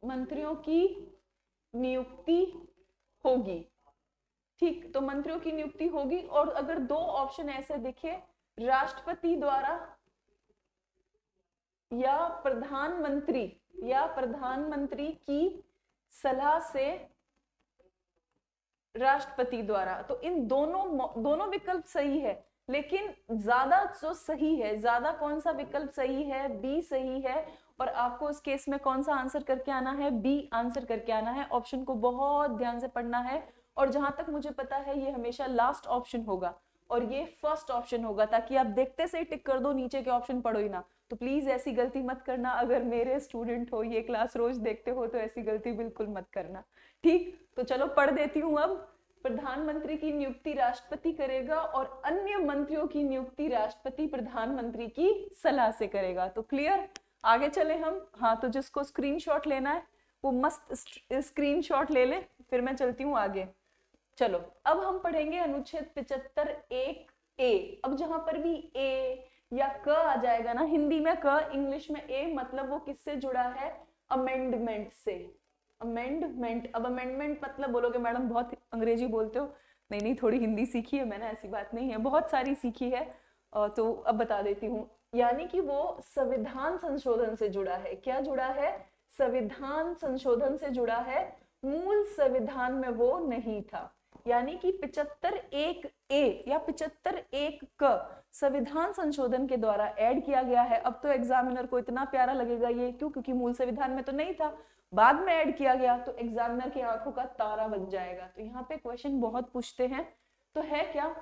मंत्रियों की नियुक्ति होगी। ठीक, तो मंत्रियों की नियुक्ति होगी। और अगर दो ऑप्शन ऐसे दिखे, राष्ट्रपति द्वारा या प्रधानमंत्री की सलाह से राष्ट्रपति द्वारा, तो इन दोनों विकल्प सही है। लेकिन ज्यादा जो सही है, ज्यादा कौन सा विकल्प सही है? बी सही है। और आपको उस केस में कौन सा आंसर करके आना है? बी आंसर करके आना है। ऑप्शन को बहुत ध्यान से पढ़ना है। और जहां तक मुझे पता है ये हमेशा लास्ट ऑप्शन होगा और ये फर्स्ट ऑप्शन होगा, ताकि आप देखते से ही टिक कर दो, नीचे के ऑप्शन पढ़ो ही ना। तो प्लीज ऐसी गलती मत करना। अगर मेरे स्टूडेंट हो, ये क्लास रोज देखते हो, तो ऐसी गलती बिल्कुल मत करना। ठीक, तो चलो पढ़ देती हूँ। अब प्रधानमंत्री की नियुक्ति राष्ट्रपति करेगा और अन्य मंत्रियों की नियुक्ति राष्ट्रपति प्रधानमंत्री की सलाह से करेगा। तो क्लियर? आगे चले हम। हाँ, तो जिसको स्क्रीनशॉट लेना है वो मस्त स्क्रीनशॉट ले ले, फिर मैं चलती हूँ आगे। चलो, अब हम पढ़ेंगे अनुच्छेद 75(1)(a)। अब जहां पर भी ए या क आ जाएगा ना, हिंदी में क, इंग्लिश में ए, मतलब वो किससे जुड़ा है? अमेंडमेंट से। अमेंडमेंट। अब अमेंडमेंट मतलब बोलोगे मैडम बहुत अंग्रेजी बोलते हो। नहीं नहीं, थोड़ी हिंदी सीखी है मैंने, ऐसी बात नहीं है, बहुत सारी सीखी है। तो अब बता देती हूँ। यानी कि वो संविधान संशोधन से जुड़ा है। क्या जुड़ा है? संविधान संशोधन से जुड़ा है। मूल संविधान में वो नहीं था। यानी कि 75(1)(a) या 75(1)(क) संविधान संशोधन के द्वारा ऐड किया गया है। अब तो एग्जामिनर को इतना प्यारा लगेगा ये, क्यों? क्योंकि मूल संविधान में तो नहीं था, बाद में ऐड किया गया, तो एग्जामिनर की आंखों का तारा बन जाएगा। तो यहाँ पे क्वेश्चन बहुत पूछते हैं। तो है क्या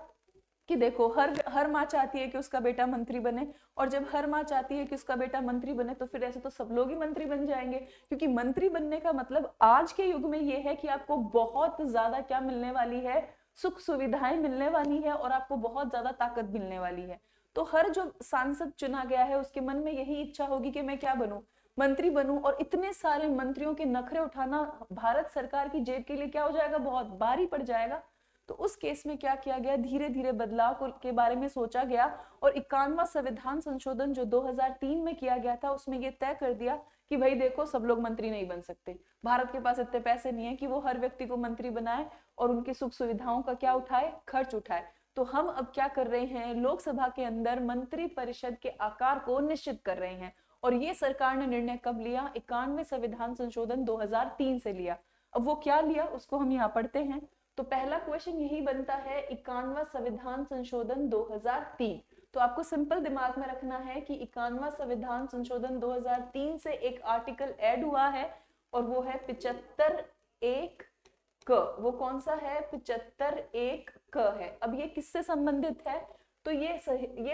कि देखो, हर माँ चाहती है कि उसका बेटा मंत्री बने, और जब हर माँ चाहती है कि उसका बेटा मंत्री बने तो फिर ऐसे तो सब लोग ही मंत्री बन जाएंगे, क्योंकि मंत्री बनने का मतलब आज के युग में ये है कि आपको बहुत ज्यादा क्या मिलने वाली है, सुख सुविधाएं मिलने वाली है, और आपको बहुत ज्यादा ताकत मिलने वाली है। तो हर जो सांसद चुना गया है उसके मन में यही इच्छा होगी कि मैं क्या बनूं, मंत्री बनूं। और इतने सारे मंत्रियों के नखरे उठाना भारत सरकार की जेब के लिए क्या हो जाएगा, बहुत भारी पड़ जाएगा। तो उस केस में क्या किया गया, धीरे धीरे बदलाव के बारे में सोचा गया, और 51वां संविधान संशोधन जो 2003 में किया गया था उसमें ये तय कर दिया कि भाई देखो, सब लोग मंत्री नहीं बन सकते, भारत के पास इतने पैसे नहीं है कि वो हर व्यक्ति को मंत्री बनाए और उनकी सुख सुविधाओं का क्या उठाए, खर्च उठाए। तो हम अब क्या कर रहे हैं, लोकसभा के अंदर मंत्री परिषद के आकार को निश्चित कर रहे हैं। और ये सरकार ने निर्णय कब लिया, 91वें संविधान संशोधन 2003 से लिया। अब वो क्या लिया उसको हम यहाँ पढ़ते हैं। तो पहला क्वेश्चन यही बनता है, 51वां संविधान संशोधन 2003। तो आपको सिंपल दिमाग में रखना है कि 51वां संविधान संशोधन 2003 से एक आर्टिकल ऐड हुआ है, और वो है 75(1)(क). वो कौन सा है, 75(1)(क) है। अब ये किससे संबंधित है, तो ये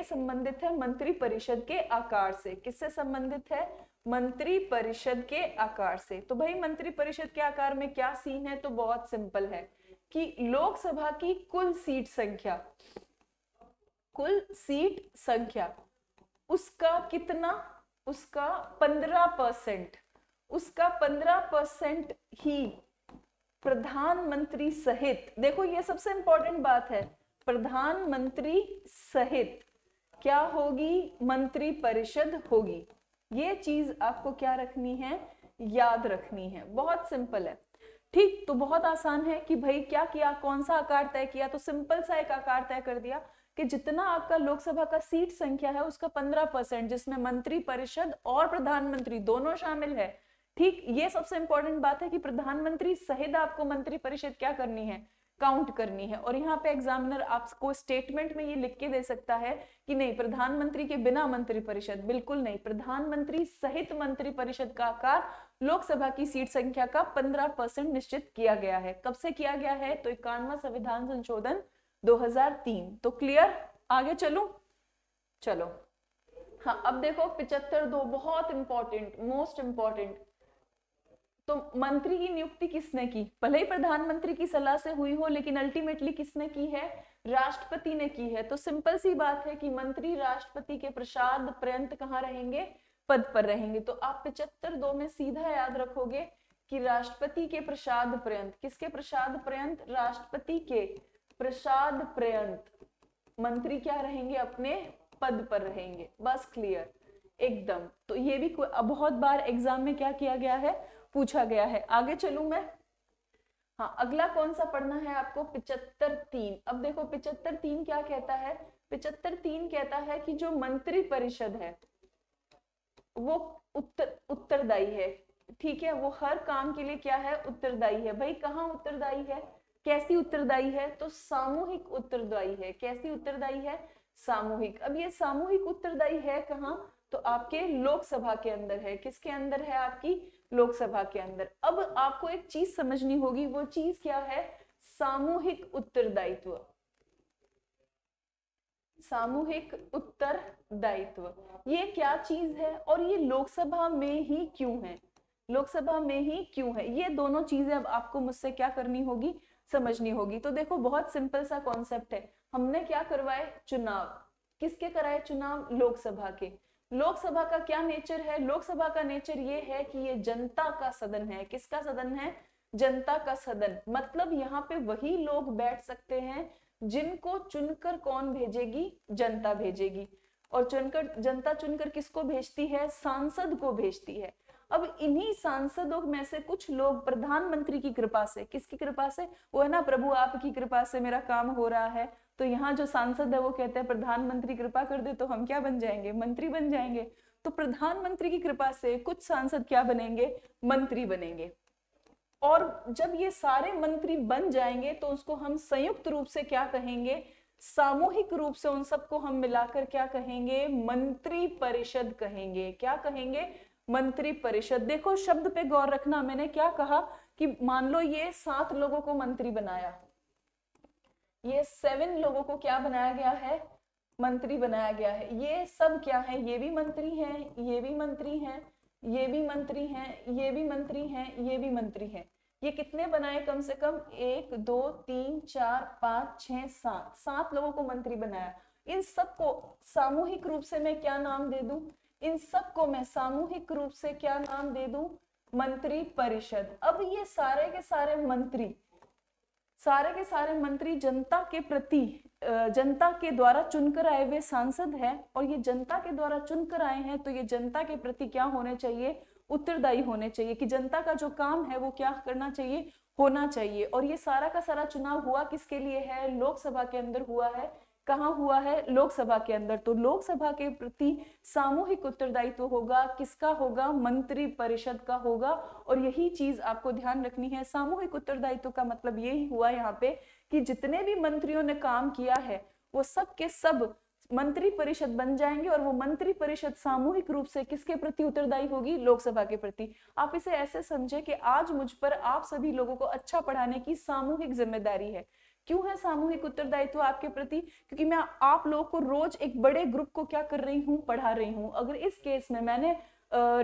संबंधित है मंत्री परिषद के आकार से। किससे संबंधित है, मंत्री परिषद के आकार से। तो भाई मंत्री परिषद के आकार में क्या सीन है, तो बहुत सिंपल है कि लोकसभा की कुल सीट संख्या उसका कितना, उसका 15%, उसका 15% ही प्रधानमंत्री सहित, देखो ये सबसे इंपॉर्टेंट बात है, प्रधानमंत्री सहित क्या होगी, मंत्री परिषद होगी। ये चीज आपको क्या रखनी है, याद रखनी है। बहुत सिंपल है, ठीक। तो बहुत आसान है कि भाई क्या किया, कौन सा आकार तय किया, तो सिंपल सा एक आकार तय कर दिया कि जितना आपका लोकसभा का सीट संख्या है उसका 15%, जिसमें मंत्री परिषद और प्रधानमंत्री दोनों शामिल है। ठीक, ये सबसे इंपॉर्टेंट बात है कि प्रधानमंत्री सहित आपको मंत्री परिषद क्या करनी है, काउंट करनी है। और यहाँ पे एग्जामिनर आपको स्टेटमेंट में ये लिख के दे सकता है कि नहीं, प्रधानमंत्री के बिना मंत्री परिषद, बिल्कुल नहीं, प्रधानमंत्री सहित मंत्री परिषद का आकार लोकसभा की सीट संख्या का 15% निश्चित किया गया है। कब से किया गया है, तो 51वां संविधान संशोधन 2003। तो क्लियर, आगे चलूं, चलो। हाँ, अब देखो 75(2) बहुत इंपॉर्टेंट, मोस्ट इंपॉर्टेंट। तो मंत्री की नियुक्ति किसने की, भले ही प्रधानमंत्री की सलाह से हुई हो, लेकिन अल्टीमेटली किसने की है, राष्ट्रपति ने की है। तो सिंपल सी बात है कि मंत्री राष्ट्रपति के प्रसाद पर्यंत कहाँ रहेंगे, पद पर रहेंगे। तो आप 75(2) में सीधा याद रखोगे कि राष्ट्रपति के प्रसाद पर्यंत, किसके प्रसाद पर्यंत, राष्ट्रपति के प्रसाद पर्यंत मंत्री क्या रहेंगे, अपने पद पर रहेंगे। बस क्लियर एकदम। तो ये भी बहुत बार एग्जाम में क्या किया गया है, पूछा गया है। आगे चलूं मैं। हाँ, अगला कौन सा पढ़ना है आपको, 75(3). अब देखो 75(3) क्या कहता है, 75(3) कहता है कि जो मंत्री परिषद है वो उत्तरदायी है। ठीक है, वो हर काम के लिए क्या है, उत्तरदायी है। भाई कहाँ उत्तरदायी है, कैसी उत्तरदायी है, तो सामूहिक उत्तरदायी है। कैसी उत्तरदायी है, सामूहिक। अब ये सामूहिक उत्तरदायी है कहाँ, तो आपके लोकसभा के अंदर है। किसके अंदर है, आपकी लोकसभा के अंदर। अब आपको एक चीज समझनी होगी, वो चीज क्या है, सामूहिक उत्तरदायित्व। सामूहिक उत्तरदायित्व ये क्या चीज है, और ये लोकसभा में ही क्यों है, लोकसभा में ही क्यों है, ये दोनों चीजें अब आपको मुझसे क्या करनी होगी, समझनी होगी। तो देखो बहुत सिंपल सा कॉन्सेप्ट है, हमने क्या करवाए, चुनाव। किसके कराए चुनाव, लोकसभा के। लोकसभा का क्या नेचर है, लोकसभा का नेचर ये है कि ये जनता का सदन है। किसका सदन है, जनता का सदन। मतलब यहाँ पे वही लोग बैठ सकते हैं जिनको चुनकर कौन भेजेगी, जनता भेजेगी। और चुनकर जनता चुनकर किसको भेजती है, सांसद को भेजती है। अब इन्हीं सांसदों में से कुछ लोग प्रधानमंत्री की कृपा से, किसकी कृपा से, वो है ना, प्रभु आपकी कृपा से मेरा काम हो रहा है। तो यहाँ जो सांसद है वो कहते हैं प्रधानमंत्री कृपा कर दे तो हम क्या बन जाएंगे, मंत्री बन जाएंगे। तो प्रधानमंत्री की कृपा से कुछ सांसद क्या बनेंगे, मंत्री बनेंगे। और जब ये सारे मंत्री बन जाएंगे तो उसको हम संयुक्त रूप से क्या कहेंगे, सामूहिक रूप से उन सबको हम मिलाकर क्या कहेंगे, मंत्री परिषद कहेंगे। क्या कहेंगे, मंत्री परिषद। देखो शब्द पे गौर रखना, मैंने क्या कहा कि मान लो ये 7 लोगों को मंत्री बनाया, ये 7 लोगों को क्या बनाया गया है, मंत्री बनाया गया है। ये सब क्या है, ये भी मंत्री हैं, ये भी मंत्री हैं, ये भी मंत्री हैं, ये भी मंत्री हैं, ये भी मंत्री हैं। ये कितने बनाए, कम से कम 1 2 3 4 5 6 7 लोगों को मंत्री बनाया। इन सबको सामूहिक रूप से मैं क्या नाम दे दूं, इन सबको मैं सामूहिक रूप से क्या नाम दे दूं, मंत्री परिषद। अब ये सारे के सारे मंत्री, सारे के सारे मंत्री जनता के प्रति, जनता के द्वारा चुनकर आए हुए सांसद हैं, और ये जनता के द्वारा चुनकर आए हैं तो ये जनता के प्रति क्या होने चाहिए, उत्तरदायी होने चाहिए, कि जनता का जो काम है वो क्या करना चाहिए, होना चाहिए। और ये सारा का सारा चुनाव हुआ किसके लिए है, लोकसभा के अंदर हुआ है। कहाँ हुआ है, लोकसभा के अंदर। तो लोकसभा के प्रति सामूहिक उत्तरदायित्व होगा, किसका होगा, मंत्री परिषद का होगा। और यही चीज आपको ध्यान रखनी है, सामूहिक उत्तरदायित्व का मतलब यही हुआ यहाँ पे कि जितने भी मंत्रियों ने काम किया है वो सब के सब मंत्री परिषद बन जाएंगे, और वो मंत्री परिषद सामूहिक रूप से किसके प्रति उत्तरदायी होगी, लोकसभा के प्रति। आप इसे ऐसे समझे कि आज मुझ पर आप सभी लोगों को अच्छा पढ़ाने की सामूहिक जिम्मेदारी है। क्यों है सामूहिक उत्तरदायित्व आपके प्रति, क्योंकि मैं आप लोगों को रोज एक बड़े ग्रुप को क्या कर रही हूँ, पढ़ा रही हूँ। अगर इस केस में मैंने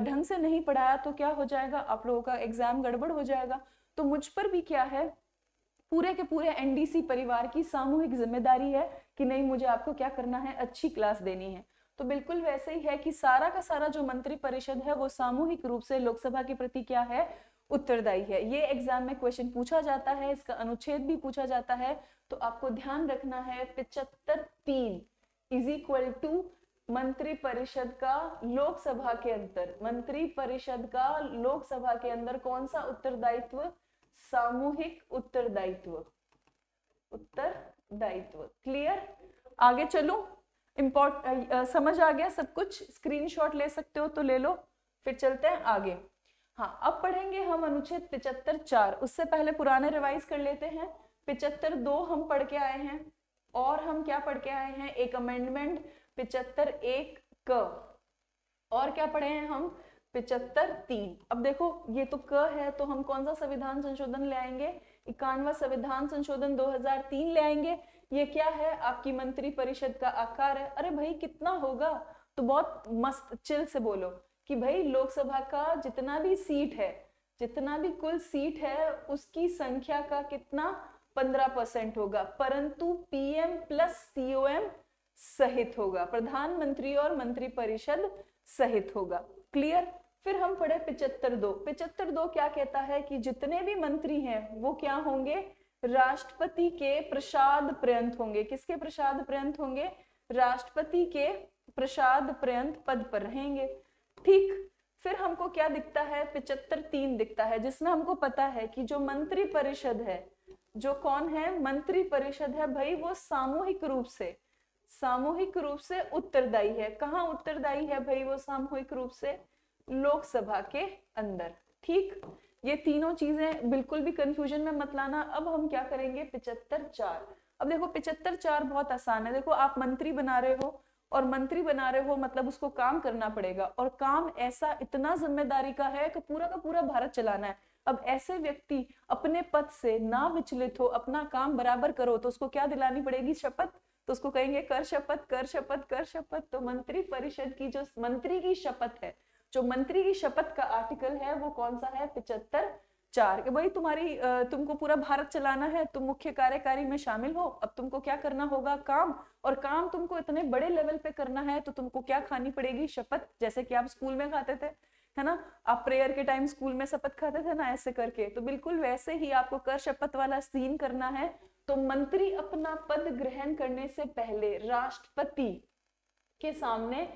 ढंग से नहीं पढ़ाया तो क्या हो जाएगा, आप लोगों का एग्जाम गड़बड़ हो जाएगा। तो मुझ पर भी क्या है, पूरे के पूरे एनडीसी परिवार की सामूहिक जिम्मेदारी है कि नहीं, मुझे आपको क्या करना है, अच्छी क्लास देनी है। तो बिल्कुल वैसे ही है कि सारा का सारा जो मंत्री परिषद है वो सामूहिक रूप से लोकसभा के प्रति क्या है, उत्तरदायी है। ये एग्जाम में क्वेश्चन पूछा जाता है, इसका अनुच्छेद भी पूछा जाता है। तो आपको ध्यान रखना है 75(3) इज इक्वल टू मंत्री परिषद का लोकसभा के अंदर, मंत्री परिषद का लोकसभा के अंदर कौन सा उत्तरदायित्व, सामूहिक उत्तरदायित्व, उत्तरदायित्व। क्लियर, आगे चलो। समझ आ गया सब कुछ, स्क्रीनशॉट ले सकते हो तो ले लो, फिर चलते हैं आगे। हाँ, अब पढ़ेंगे हम अनुच्छेद 75(4)। उससे पहले पुराने रिवाइज कर लेते हैं। 75(2) हम पढ़ के आए हैं, और हम क्या पढ़ के आए हैं, एक अमेंडमेंट 75(1) क, और क्या पढ़े हैं हम, 75(3). अब देखो ये तो क है, तो हम कौन सा संविधान संशोधन ले आएंगे, 51वां संविधान संशोधन 2003 ले आएंगे। ये क्या है, आपकी मंत्री परिषद का आकार है। अरे भाई कितना होगा, तो बहुत मस्त चिल से बोलो कि भाई लोकसभा का जितना भी सीट है, जितना भी कुल सीट है उसकी संख्या का कितना, 15% होगा, परंतु पीएम प्लस सीओएम सहित होगा, प्रधानमंत्री और मंत्री परिषद सहित होगा। क्लियर। फिर हम पढ़े 75(2). 75(2) क्या कहता है कि जितने भी मंत्री हैं वो क्या होंगे, राष्ट्रपति के प्रसाद पर्यंत होंगे। किसके प्रसाद पर्यंत होंगे, राष्ट्रपति के प्रसाद पर्यंत पद पर रहेंगे। ठीक। फिर हमको क्या दिखता है, 75(3) दिखता है, जिसमें हमको पता है कि जो मंत्री परिषद है, जो कौन है, मंत्री परिषद है भाई, वो सामूहिक रूप से उत्तरदायी है। कहाँ उत्तरदायी है भाई, वो सामूहिक रूप से लोकसभा के अंदर। ठीक। ये तीनों चीजें बिल्कुल भी कंफ्यूजन में मत लाना। अब हम क्या करेंगे, 75(4). अब देखो 75(4) बहुत आसान है। देखो आप मंत्री बना रहे हो, और मंत्री बना रहे हो मतलब उसको काम करना पड़ेगा, और काम ऐसा इतना जिम्मेदारी का है कि पूरा का पूरा भारत चलाना है। अब ऐसे व्यक्ति अपने पद से ना विचलित हो, अपना काम बराबर करो, तो उसको क्या दिलानी पड़ेगी, शपथ। तो उसको कहेंगे कर शपथ, कर शपथ, कर शपथ। तो मंत्री परिषद की जो मंत्री की शपथ है, जो मंत्री की शपथ का आर्टिकल है वो कौन सा है, 75(4). कि भाई तुमको पूरा भारत चलाना है, तुम मुख्य कार्यकारी में शामिल हो। अब तुमको क्या करना होगा, काम, और काम तुमको इतने बड़े लेवल पे करना है तो तुमको क्या खानी पड़ेगी, शपथ। जैसे कि आप स्कूल में खाते थे, है ना, आप प्रेयर के टाइम स्कूल में शपथ खाते थे ना, ऐसे करके। तो बिल्कुल वैसे ही आपको कर शपथ वाला सीन करना है। तो मंत्री अपना पद ग्रहण करने से पहले राष्ट्रपति के सामने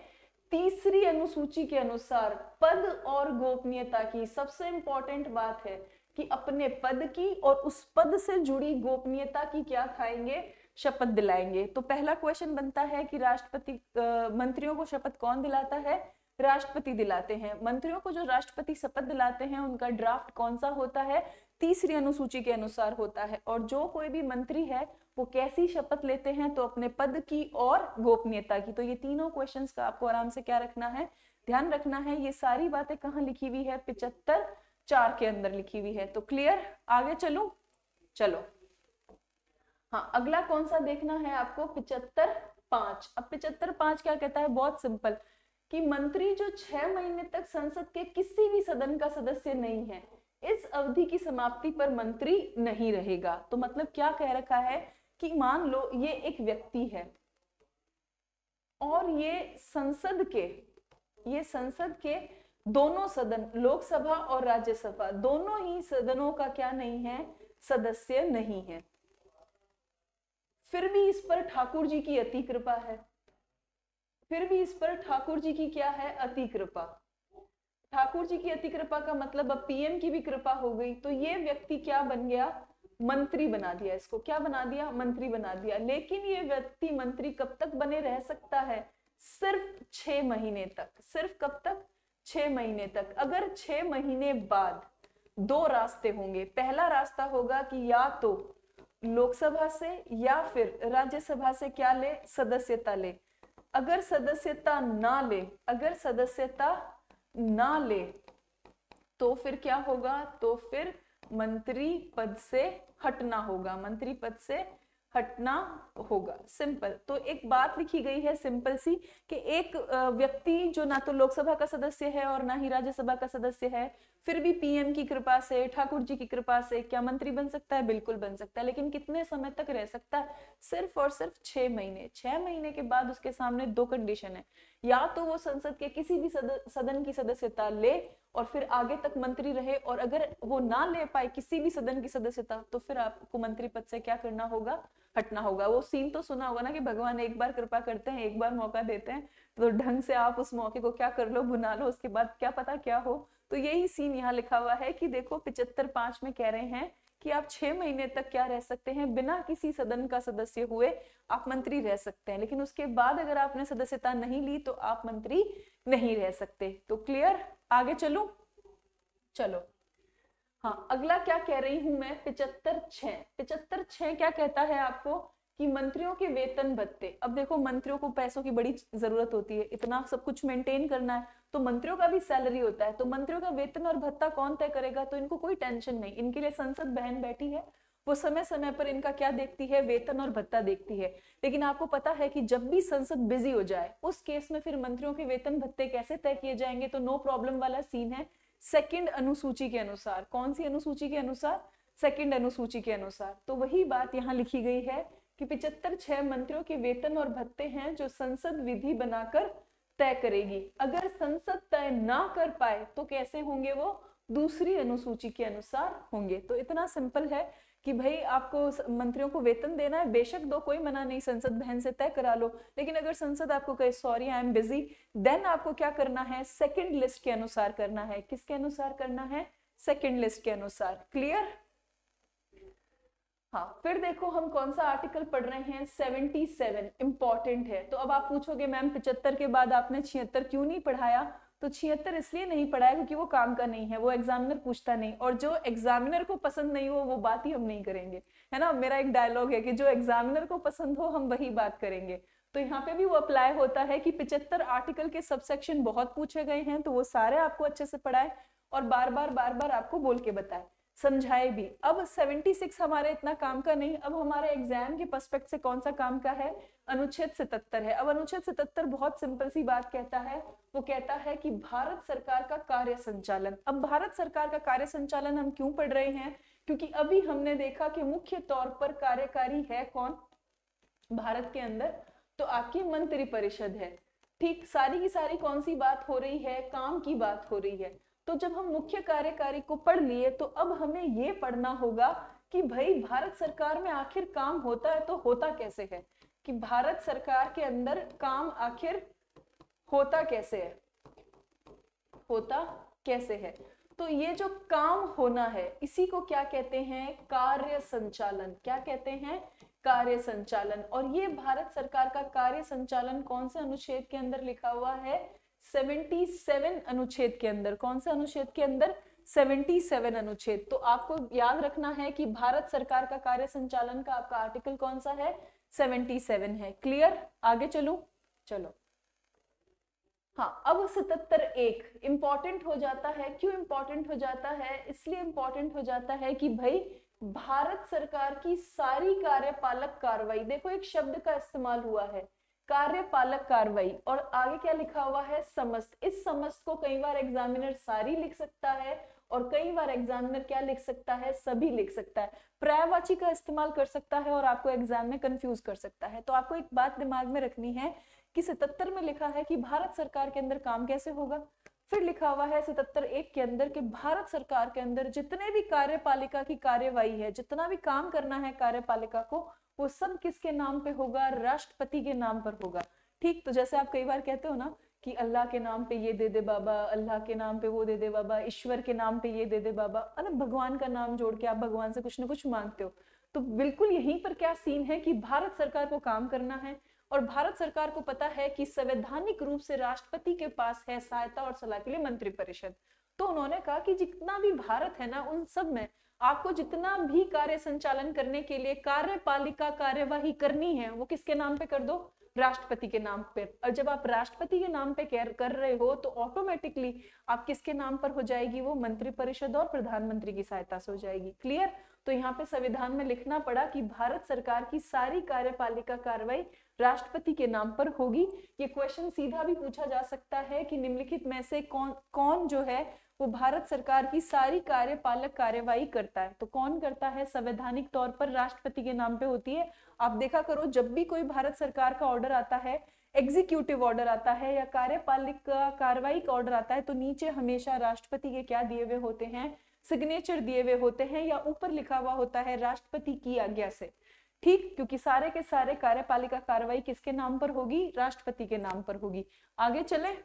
3री अनुसूची के अनुसार पद और गोपनीयता की, सबसे इंपॉर्टेंट बात है कि अपने पद की और उस पद से जुड़ी गोपनीयता की क्या खाएंगे, शपथ दिलाएंगे। तो पहला क्वेश्चन बनता है कि मंत्रियों को शपथ कौन दिलाता है, राष्ट्रपति दिलाते हैं। मंत्रियों को जो राष्ट्रपति शपथ दिलाते हैं उनका ड्राफ्ट कौन सा होता है, तीसरी अनुसूची के अनुसार होता है। और जो कोई भी मंत्री है वो कैसी शपथ लेते हैं, तो अपने पद की और गोपनीयता की। तो ये तीनों क्वेश्चंस का आपको आराम से क्या रखना है, ध्यान रखना है। ये सारी बातें कहाँ लिखी हुई है, 75(4) के अंदर लिखी हुई है। तो क्लियर, आगे चलूं, चलो। हाँ, अगला कौन सा देखना है आपको, 75(5). अब 75(5) क्या कहता है, बहुत सिंपल, कि मंत्री जो 6 महीने तक संसद के किसी भी सदन का सदस्य नहीं है, इस अवधि की समाप्ति पर मंत्री नहीं रहेगा। तो मतलब क्या कह रखा है कि मान लो ये एक व्यक्ति है और ये संसद के दोनों सदन, लोकसभा और राज्यसभा, दोनों ही सदनों का क्या नहीं है, सदस्य नहीं है। फिर भी इस पर ठाकुर जी की अति कृपा है, फिर भी इस पर ठाकुर जी की क्या है, अति कृपा। ठाकुर जी की अति कृपा का मतलब अब पीएम की भी कृपा हो गई। तो ये व्यक्ति क्या बन गया, मंत्री बना दिया, इसको क्या बना दिया, मंत्री बना दिया। लेकिन ये व्यक्ति मंत्री कब तक बने रह सकता है, सिर्फ 6 महीने तक। सिर्फ कब तक, 6 महीने तक। अगर 6 महीने बाद 2 रास्ते होंगे, पहला रास्ता होगा कि या तो लोकसभा से या फिर राज्यसभा से क्या ले, सदस्यता ले। अगर सदस्यता ना ले तो फिर क्या होगा, तो फिर मंत्री पद से हटना होगा, मंत्री पद से हटना होगा। सिंपल। तो एक बात लिखी गई है सिंपल सी, कि एक व्यक्ति जो ना तो लोकसभा का सदस्य है और ना ही राज्यसभा का सदस्य है, फिर भी पीएम की कृपा से, ठाकुर जी की कृपा से क्या मंत्री बन सकता है, बिल्कुल बन सकता है। लेकिन कितने समय तक रह सकता है, सिर्फ और सिर्फ 6 महीने। 6 महीने के बाद उसके सामने 2 कंडीशन है, या तो वो संसद के किसी भी सदन की सदस्यता ले और फिर आगे तक मंत्री रहे, और अगर वो ना ले पाए किसी भी सदन की सदस्यता, तो फिर आपको मंत्री पद से क्या करना होगा, हटना होगा। वो सीन तो सुना होगा ना कि भगवान एक बार कृपा करते हैं, एक बार मौका देते हैं, तो ढंग से आप उस मौके को क्या कर लो, भुना लो, उसके बाद क्या पता क्या हो। तो यही सीन यहाँ लिखा हुआ है कि देखो 75(5) में कह रहे हैं कि आप 6 महीने तक क्या रह सकते हैं, बिना किसी सदन का सदस्य हुए आप मंत्री रह सकते हैं। लेकिन उसके बाद अगर आपने सदस्यता नहीं ली तो आप मंत्री नहीं रह सकते। तो क्लियर, आगे चलूं, चलो। हाँ, अगला क्या कह रही हूं मैं, 75(6). 75(6) क्या कहता है आपको, कि मंत्रियों के वेतन भत्ते। अब देखो मंत्रियों को पैसों की बड़ी जरूरत होती है, इतना सब कुछ मेंटेन करना है, तो मंत्रियों का भी सैलरी होता है। तो मंत्रियों का वेतन और भत्ता कौन तय करेगा, तो इनको कोई टेंशन नहीं, इनके लिए संसद बहन बैठी है, वो समय समय पर इनका क्या देखती है, वेतन और भत्ता देखती है। लेकिन आपको पता है कि जब भी संसद बिजी हो जाए, उस केस में फिर मंत्रियों के वेतन भत्ते कैसे तय किए जाएंगे, तो नो प्रॉब्लम वाला सीन है। सेकंड अनुसूची के अनुसार, कौन सी अनुसूची के अनुसार, सेकंड अनुसूची के अनुसार। तो वही बात यहाँ लिखी गई है कि 75(6) मंत्रियों के वेतन और भत्ते हैं जो संसद विधि बनाकर तय करेगी। अगर संसद तय ना कर पाए तो कैसे होंगे, वो दूसरी अनुसूची के अनुसार होंगे। तो इतना सिंपल है कि भाई आपको मंत्रियों को वेतन देना है, बेशक दो, कोई मना नहीं, संसद बहन से तय करा लो। लेकिन अगर संसद आपको कहे sorry I am busy, then आपको क्या करना है, सेकंड लिस्ट के अनुसार करना है। किसके अनुसार करना है, सेकंड लिस्ट के अनुसार। क्लियर। हाँ, फिर देखो हम कौन सा आर्टिकल पढ़ रहे हैं, 77, इंपॉर्टेंट है। तो अब आप पूछोगे मैम 75 के बाद आपने 76 क्यों नहीं पढ़ाया, तो 76 इसलिए नहीं पढ़ाया क्योंकि वो काम का नहीं है, वो एग्जामिनर पूछता नहीं, और जो एग्जामिनर को पसंद नहीं हो वो बात ही हम नहीं करेंगे, है ना। मेरा एक डायलॉग है कि जो एग्जामिनर को पसंद हो हम वही बात करेंगे। तो यहाँ पे भी वो अप्लाई होता है कि 75 आर्टिकल के सबसेक्शन बहुत पूछे गए हैं, तो वो सारे आपको अच्छे से पढ़ाए और बार बार आपको बोल के बताए, समझाए भी। अब 76 हमारे इतना काम का नहीं, अब हमारे एग्जाम के पर्सपेक्ट से कौन सा काम का है, अनुच्छेद 77 है। अब अनुच्छेद 77 बहुत सिंपल सी बात कहता है, वो कहता है कि भारत सरकार का कार्य संचालन। अब भारत सरकार का कार्य संचालन हम क्यों पढ़ रहे हैं, क्योंकि अभी हमने देखा कि मुख्य तौर पर कार्यकारी है कौन भारत के अंदर, तो आपकी मंत्री परिषद है। ठीक, सारी की सारी कौन सी बात हो रही है, काम की बात हो रही है। तो जब हम मुख्य कार्यकारी को पढ़ लिए तो अब हमें ये पढ़ना होगा कि भाई भारत सरकार में आखिर काम होता है तो होता कैसे है, कि भारत सरकार के अंदर काम आखिर होता कैसे है, होता कैसे है। तो ये जो काम होना है इसी को क्या कहते हैं, कार्य संचालन। क्या कहते हैं, कार्य संचालन। और ये भारत सरकार का कार्य संचालन कौन से अनुच्छेद के अंदर लिखा हुआ है, 77 अनुच्छेद के अंदर। कौन से अनुच्छेद के अंदर, 77 अनुच्छेद। तो आपको याद रखना है कि भारत सरकार का कार्य संचालन का आपका आर्टिकल कौन सा है, 77 है। क्लियर, आगे चलूं, चलो। हाँ, अब 77(1) इंपॉर्टेंट हो जाता है। क्यों इंपॉर्टेंट हो जाता है? इसलिए इंपॉर्टेंट हो जाता है कि भाई भारत सरकार की सारी कार्यपालक कार्रवाई, देखो एक शब्द का इस्तेमाल हुआ है, कार्यपालक कार्रवाई, और आगे क्या लिखा हुआ है, समस्त। इस समस्त को कई बार एग्जामिनर सारी लिख सकता है और कई बार एग्जामिनर क्या लिख सकता है, सभी लिख सकता है। पर्यायवाची का इस्तेमाल कर सकता है और आपको एग्जाम में कंफ्यूज कर सकता है। तो आपको एक बात दिमाग में रखनी है कि 77 में लिखा है कि भारत सरकार के अंदर काम कैसे होगा, फिर लिखा हुआ है 77(1) के अंदर कि भारत सरकार के अंदर जितने भी कार्यपालिका की कार्यवाही है, जितना भी काम करना है कार्यपालिका को, वो सब किसके नाम पे होगा, राष्ट्रपति के नाम पर होगा। ठीक, तो जैसे आप कई बार कहते हो ना कि अल्लाह के नाम पे ये दे दे बाबा, अल्लाह के नाम पे वो दे दे बाबा, ईश्वर के नाम पे ये दे दे बाबा, अरे भगवान का नाम जोड़ के आप भगवान से कुछ ना कुछ मांगते हो। तो बिल्कुल यहीं पर क्या सीन है कि भारत सरकार को काम करना है और भारत सरकार को पता है कि संवैधानिक रूप से राष्ट्रपति के पास है सहायता और सलाह के लिए मंत्रिपरिषद। तो उन्होंने कहा कि जितना भी भारत है ना, उन सब में आपको जितना भी कार्य संचालन करने के लिए कार्यपालिका कार्यवाही करनी है, वो किसके नाम पे कर दो, राष्ट्रपति के नाम पे। और जब आप राष्ट्रपति के नाम पे कर रहे हो तो ऑटोमेटिकली आप किसके नाम पर हो जाएगी, वो मंत्रिपरिषद और प्रधानमंत्री की सहायता से हो जाएगी। क्लियर? तो यहाँ पे संविधान में लिखना पड़ा कि भारत सरकार की सारी कार्यपालिका कार्रवाई राष्ट्रपति के नाम पर होगी। ये क्वेश्चन सीधा भी पूछा जा सकता है कि निम्नलिखित में से कौन जो है वो भारत सरकार की सारी कार्यपालक कार्यवाही करता है। तो कौन करता है, संवैधानिक तौर पर राष्ट्रपति के नाम पे होती है। आप देखा करो, जब भी कोई भारत सरकार का ऑर्डर आता है, एग्जीक्यूटिव ऑर्डर आता है या कार्यपालिका कार्रवाई का ऑर्डर आता है, तो नीचे हमेशा राष्ट्रपति के क्या दिए हुए होते हैं, सिग्नेचर दिए हुए होते हैं, या ऊपर लिखा हुआ होता है राष्ट्रपति की आज्ञा से। ठीक, क्योंकि सारे के सारे कार्यपालिका कार्रवाई किसके नाम पर होगी, राष्ट्रपति के नाम पर होगी। आगे चले,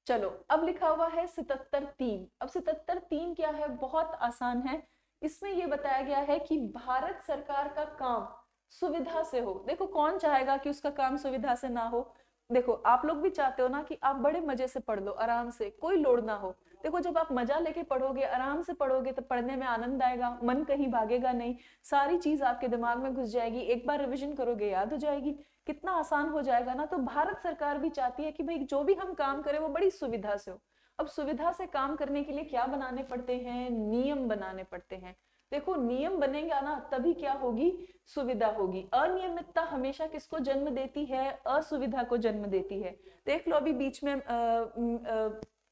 चलो। अब लिखा हुआ है 77(3). अब 77(3) क्या है, बहुत आसान है। इसमें यह बताया गया है कि भारत सरकार का काम सुविधा से हो। देखो कौन चाहेगा कि उसका काम सुविधा से ना हो। देखो आप लोग भी चाहते हो ना कि आप बड़े मजे से पढ़ लो, आराम से, कोई लोड ना हो। देखो जब आप मजा लेके पढ़ोगे, आराम से पढ़ोगे, तो पढ़ने में आनंद आएगा, मन कहीं भागेगा नहीं, सारी चीज आपके दिमाग में घुस जाएगी, एक बार रिवीजन करोगे याद हो जाएगी, कितना आसान हो जाएगा ना। तो भारत सरकार भी चाहती है कि भाई जो भी हम काम करें वो बड़ी सुविधा से हो। अब सुविधा से काम करने के लिए क्या बनाने पड़ते हैं, नियम बनाने पड़ते हैं। देखो नियम बनेगा ना तभी क्या होगी, सुविधा होगी। अनियमितता हमेशा किसको जन्म देती है, असुविधा को जन्म देती है। देख लो अभी बीच में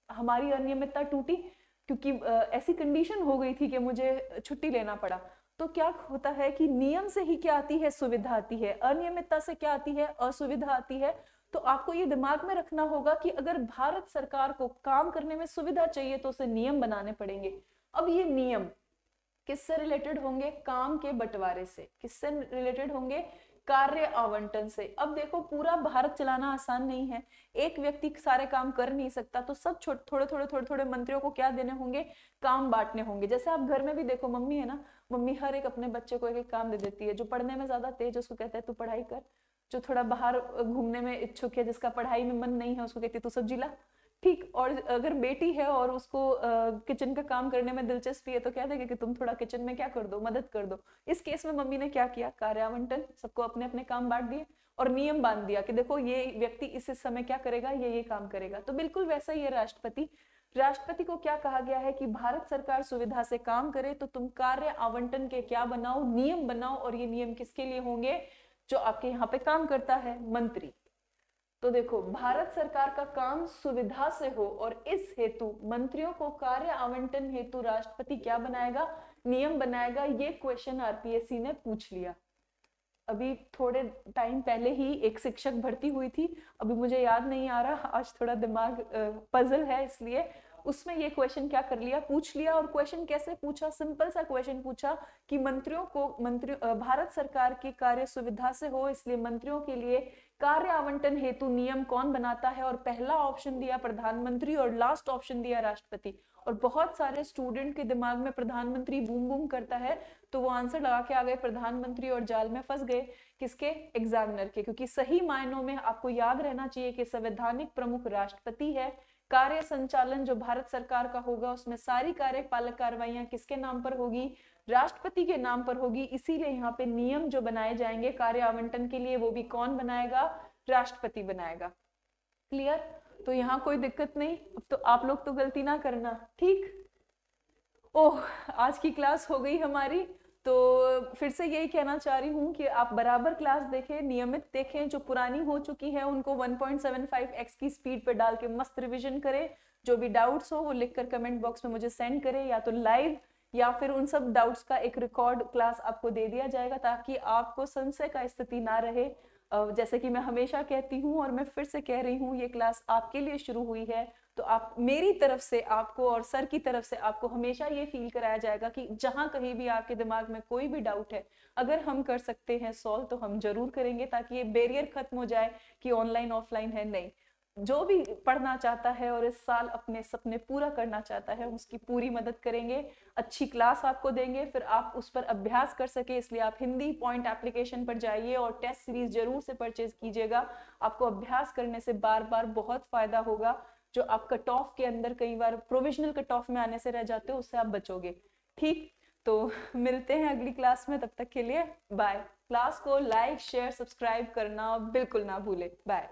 हमारी अनियमितता टूटी क्योंकि ऐसी कंडीशन हो गई थी कि मुझे छुट्टी लेना पड़ा। तो क्या होता है कि नियम से ही क्या आती है, सुविधा आती है, अनियमितता से क्या आती है, असुविधा आती है। तो आपको ये दिमाग में रखना होगा कि अगर भारत सरकार को काम करने में सुविधा चाहिए तो उसे नियम बनाने पड़ेंगे। अब ये नियम किससे रिलेटेड होंगे, काम के बंटवारे से। किससे रिलेटेड होंगे, कार्य आवंटन से। अब देखो पूरा भारत चलाना आसान नहीं है, एक व्यक्ति सारे काम कर नहीं सकता, तो सब थोड़े थोड़े मंत्रियों को क्या देने होंगे, काम बांटने होंगे। जैसे आप घर में भी देखो, मम्मी है ना, मम्मी हर एक अपने बच्चे को एक एक काम दे देती है। जो पढ़ने में ज्यादा तेज उसको कहता है तू पढ़ाई कर, जो थोड़ा बाहर घूमने में इच्छुक है, जिसका पढ़ाई में मन नहीं है, उसको कहती है तू सब्जी ला। ठीक, और अगर बेटी है और उसको किचन का काम करने में दिलचस्पी है तो क्या देगा कि तुम थोड़ा किचन में क्या कर दो, मदद कर दो। इस केस में मम्मी ने क्या किया, कार्यावंटन, सबको अपने अपने काम बांट दिए और नियम बांध दिया कि देखो ये व्यक्ति इस समय क्या करेगा, ये काम करेगा। तो बिल्कुल वैसा ही है राष्ट्रपति। राष्ट्रपति को क्या कहा गया है कि भारत सरकार सुविधा से काम करे तो तुम कार्य आवंटन के क्या बनाओ, नियम बनाओ। और ये नियम किसके लिए होंगे, जो आपके यहाँ पे काम करता है, मंत्री। तो देखो भारत सरकार का काम सुविधा से हो और इस हेतु मंत्रियों को कार्य आवंटन हेतु राष्ट्रपति क्या बनाएगा, नियम बनाएगा। ये क्वेश्चन आरपीएससी ने पूछ लिया। अभी थोड़े टाइम पहले ही एक शिक्षक भर्ती हुई थी, अभी मुझे याद नहीं आ रहा, आज थोड़ा दिमाग पजल है, इसलिए उसमें ये क्वेश्चन क्या कर लिया, पूछ लिया। और क्वेश्चन कैसे पूछा, सिंपल सा क्वेश्चन पूछा कि मंत्रियों को भारत सरकार की कार्य सुविधा से हो, इसलिए मंत्रियों के लिए कार्य आवंटन हेतु नियम कौन बनाता है। और पहला ऑप्शन दिया प्रधानमंत्री और लास्ट ऑप्शन दिया राष्ट्रपति। और बहुत सारे स्टूडेंट के दिमाग में प्रधानमंत्री बूम बूम करता है, तो वो आंसर लगा के आ गए प्रधानमंत्री और जाल में फंस गए। किसके, एग्जामिनर के। क्योंकि सही मायनों में आपको याद रहना चाहिए कि संवैधानिक प्रमुख राष्ट्रपति है, कार्य संचालन जो भारत सरकार का होगा उसमें सारी कार्यपालक कार्रवाइयां किसके नाम पर होगी, राष्ट्रपति के नाम पर होगी। इसीलिए यहाँ पे नियम जो बनाए जाएंगे कार्य आवंटन के लिए वो भी कौन बनाएगा, राष्ट्रपति बनाएगा। क्लियर? तो यहाँ कोई दिक्कत नहीं। अब तो आप लोग तो गलती ना करना, ठीक? ओह, आज की क्लास हो गई हमारी। तो फिर से यही कहना चाह रही हूँ कि आप बराबर क्लास देखें, नियमित देखें, जो पुरानी हो चुकी है उनको 1.75x की स्पीड पे डाल के मस्त रिवीजन करें। जो भी डाउट्स हो वो लिखकर कमेंट बॉक्स में मुझे सेंड करें, या तो लाइव या फिर उन सब डाउट्स का एक रिकॉर्ड क्लास आपको दे दिया जाएगा, ताकि आपको संशय का स्थिति ना रहे। जैसे कि मैं हमेशा कहती हूँ और मैं फिर से कह रही हूँ, ये क्लास आपके लिए शुरू हुई है, तो आप मेरी तरफ से आपको और सर की तरफ से आपको हमेशा ये फील कराया जाएगा कि जहां कहीं भी आपके दिमाग में कोई भी डाउट है, अगर हम कर सकते हैं सॉल्व तो हम जरूर करेंगे, ताकि ये बैरियर खत्म हो जाए कि ऑनलाइन ऑफलाइन है। नहीं, जो भी पढ़ना चाहता है और इस साल अपने सपने पूरा करना चाहता है उसकी पूरी मदद करेंगे, अच्छी क्लास आपको देंगे, फिर आप उस पर अभ्यास कर सके। इसलिए आप हिंदी पॉइंट एप्लीकेशन पर जाइए और टेस्ट सीरीज जरूर से परचेज कीजिएगा। आपको अभ्यास करने से बार बार बहुत फायदा होगा। जो आप कट ऑफ के अंदर कई बार प्रोविजनल कट ऑफ में आने से रह जाते हो, उससे आप बचोगे। ठीक, तो मिलते हैं अगली क्लास में, तब तक के लिए बाय। क्लास को लाइक शेयर सब्सक्राइब करना बिल्कुल ना भूले। बाय।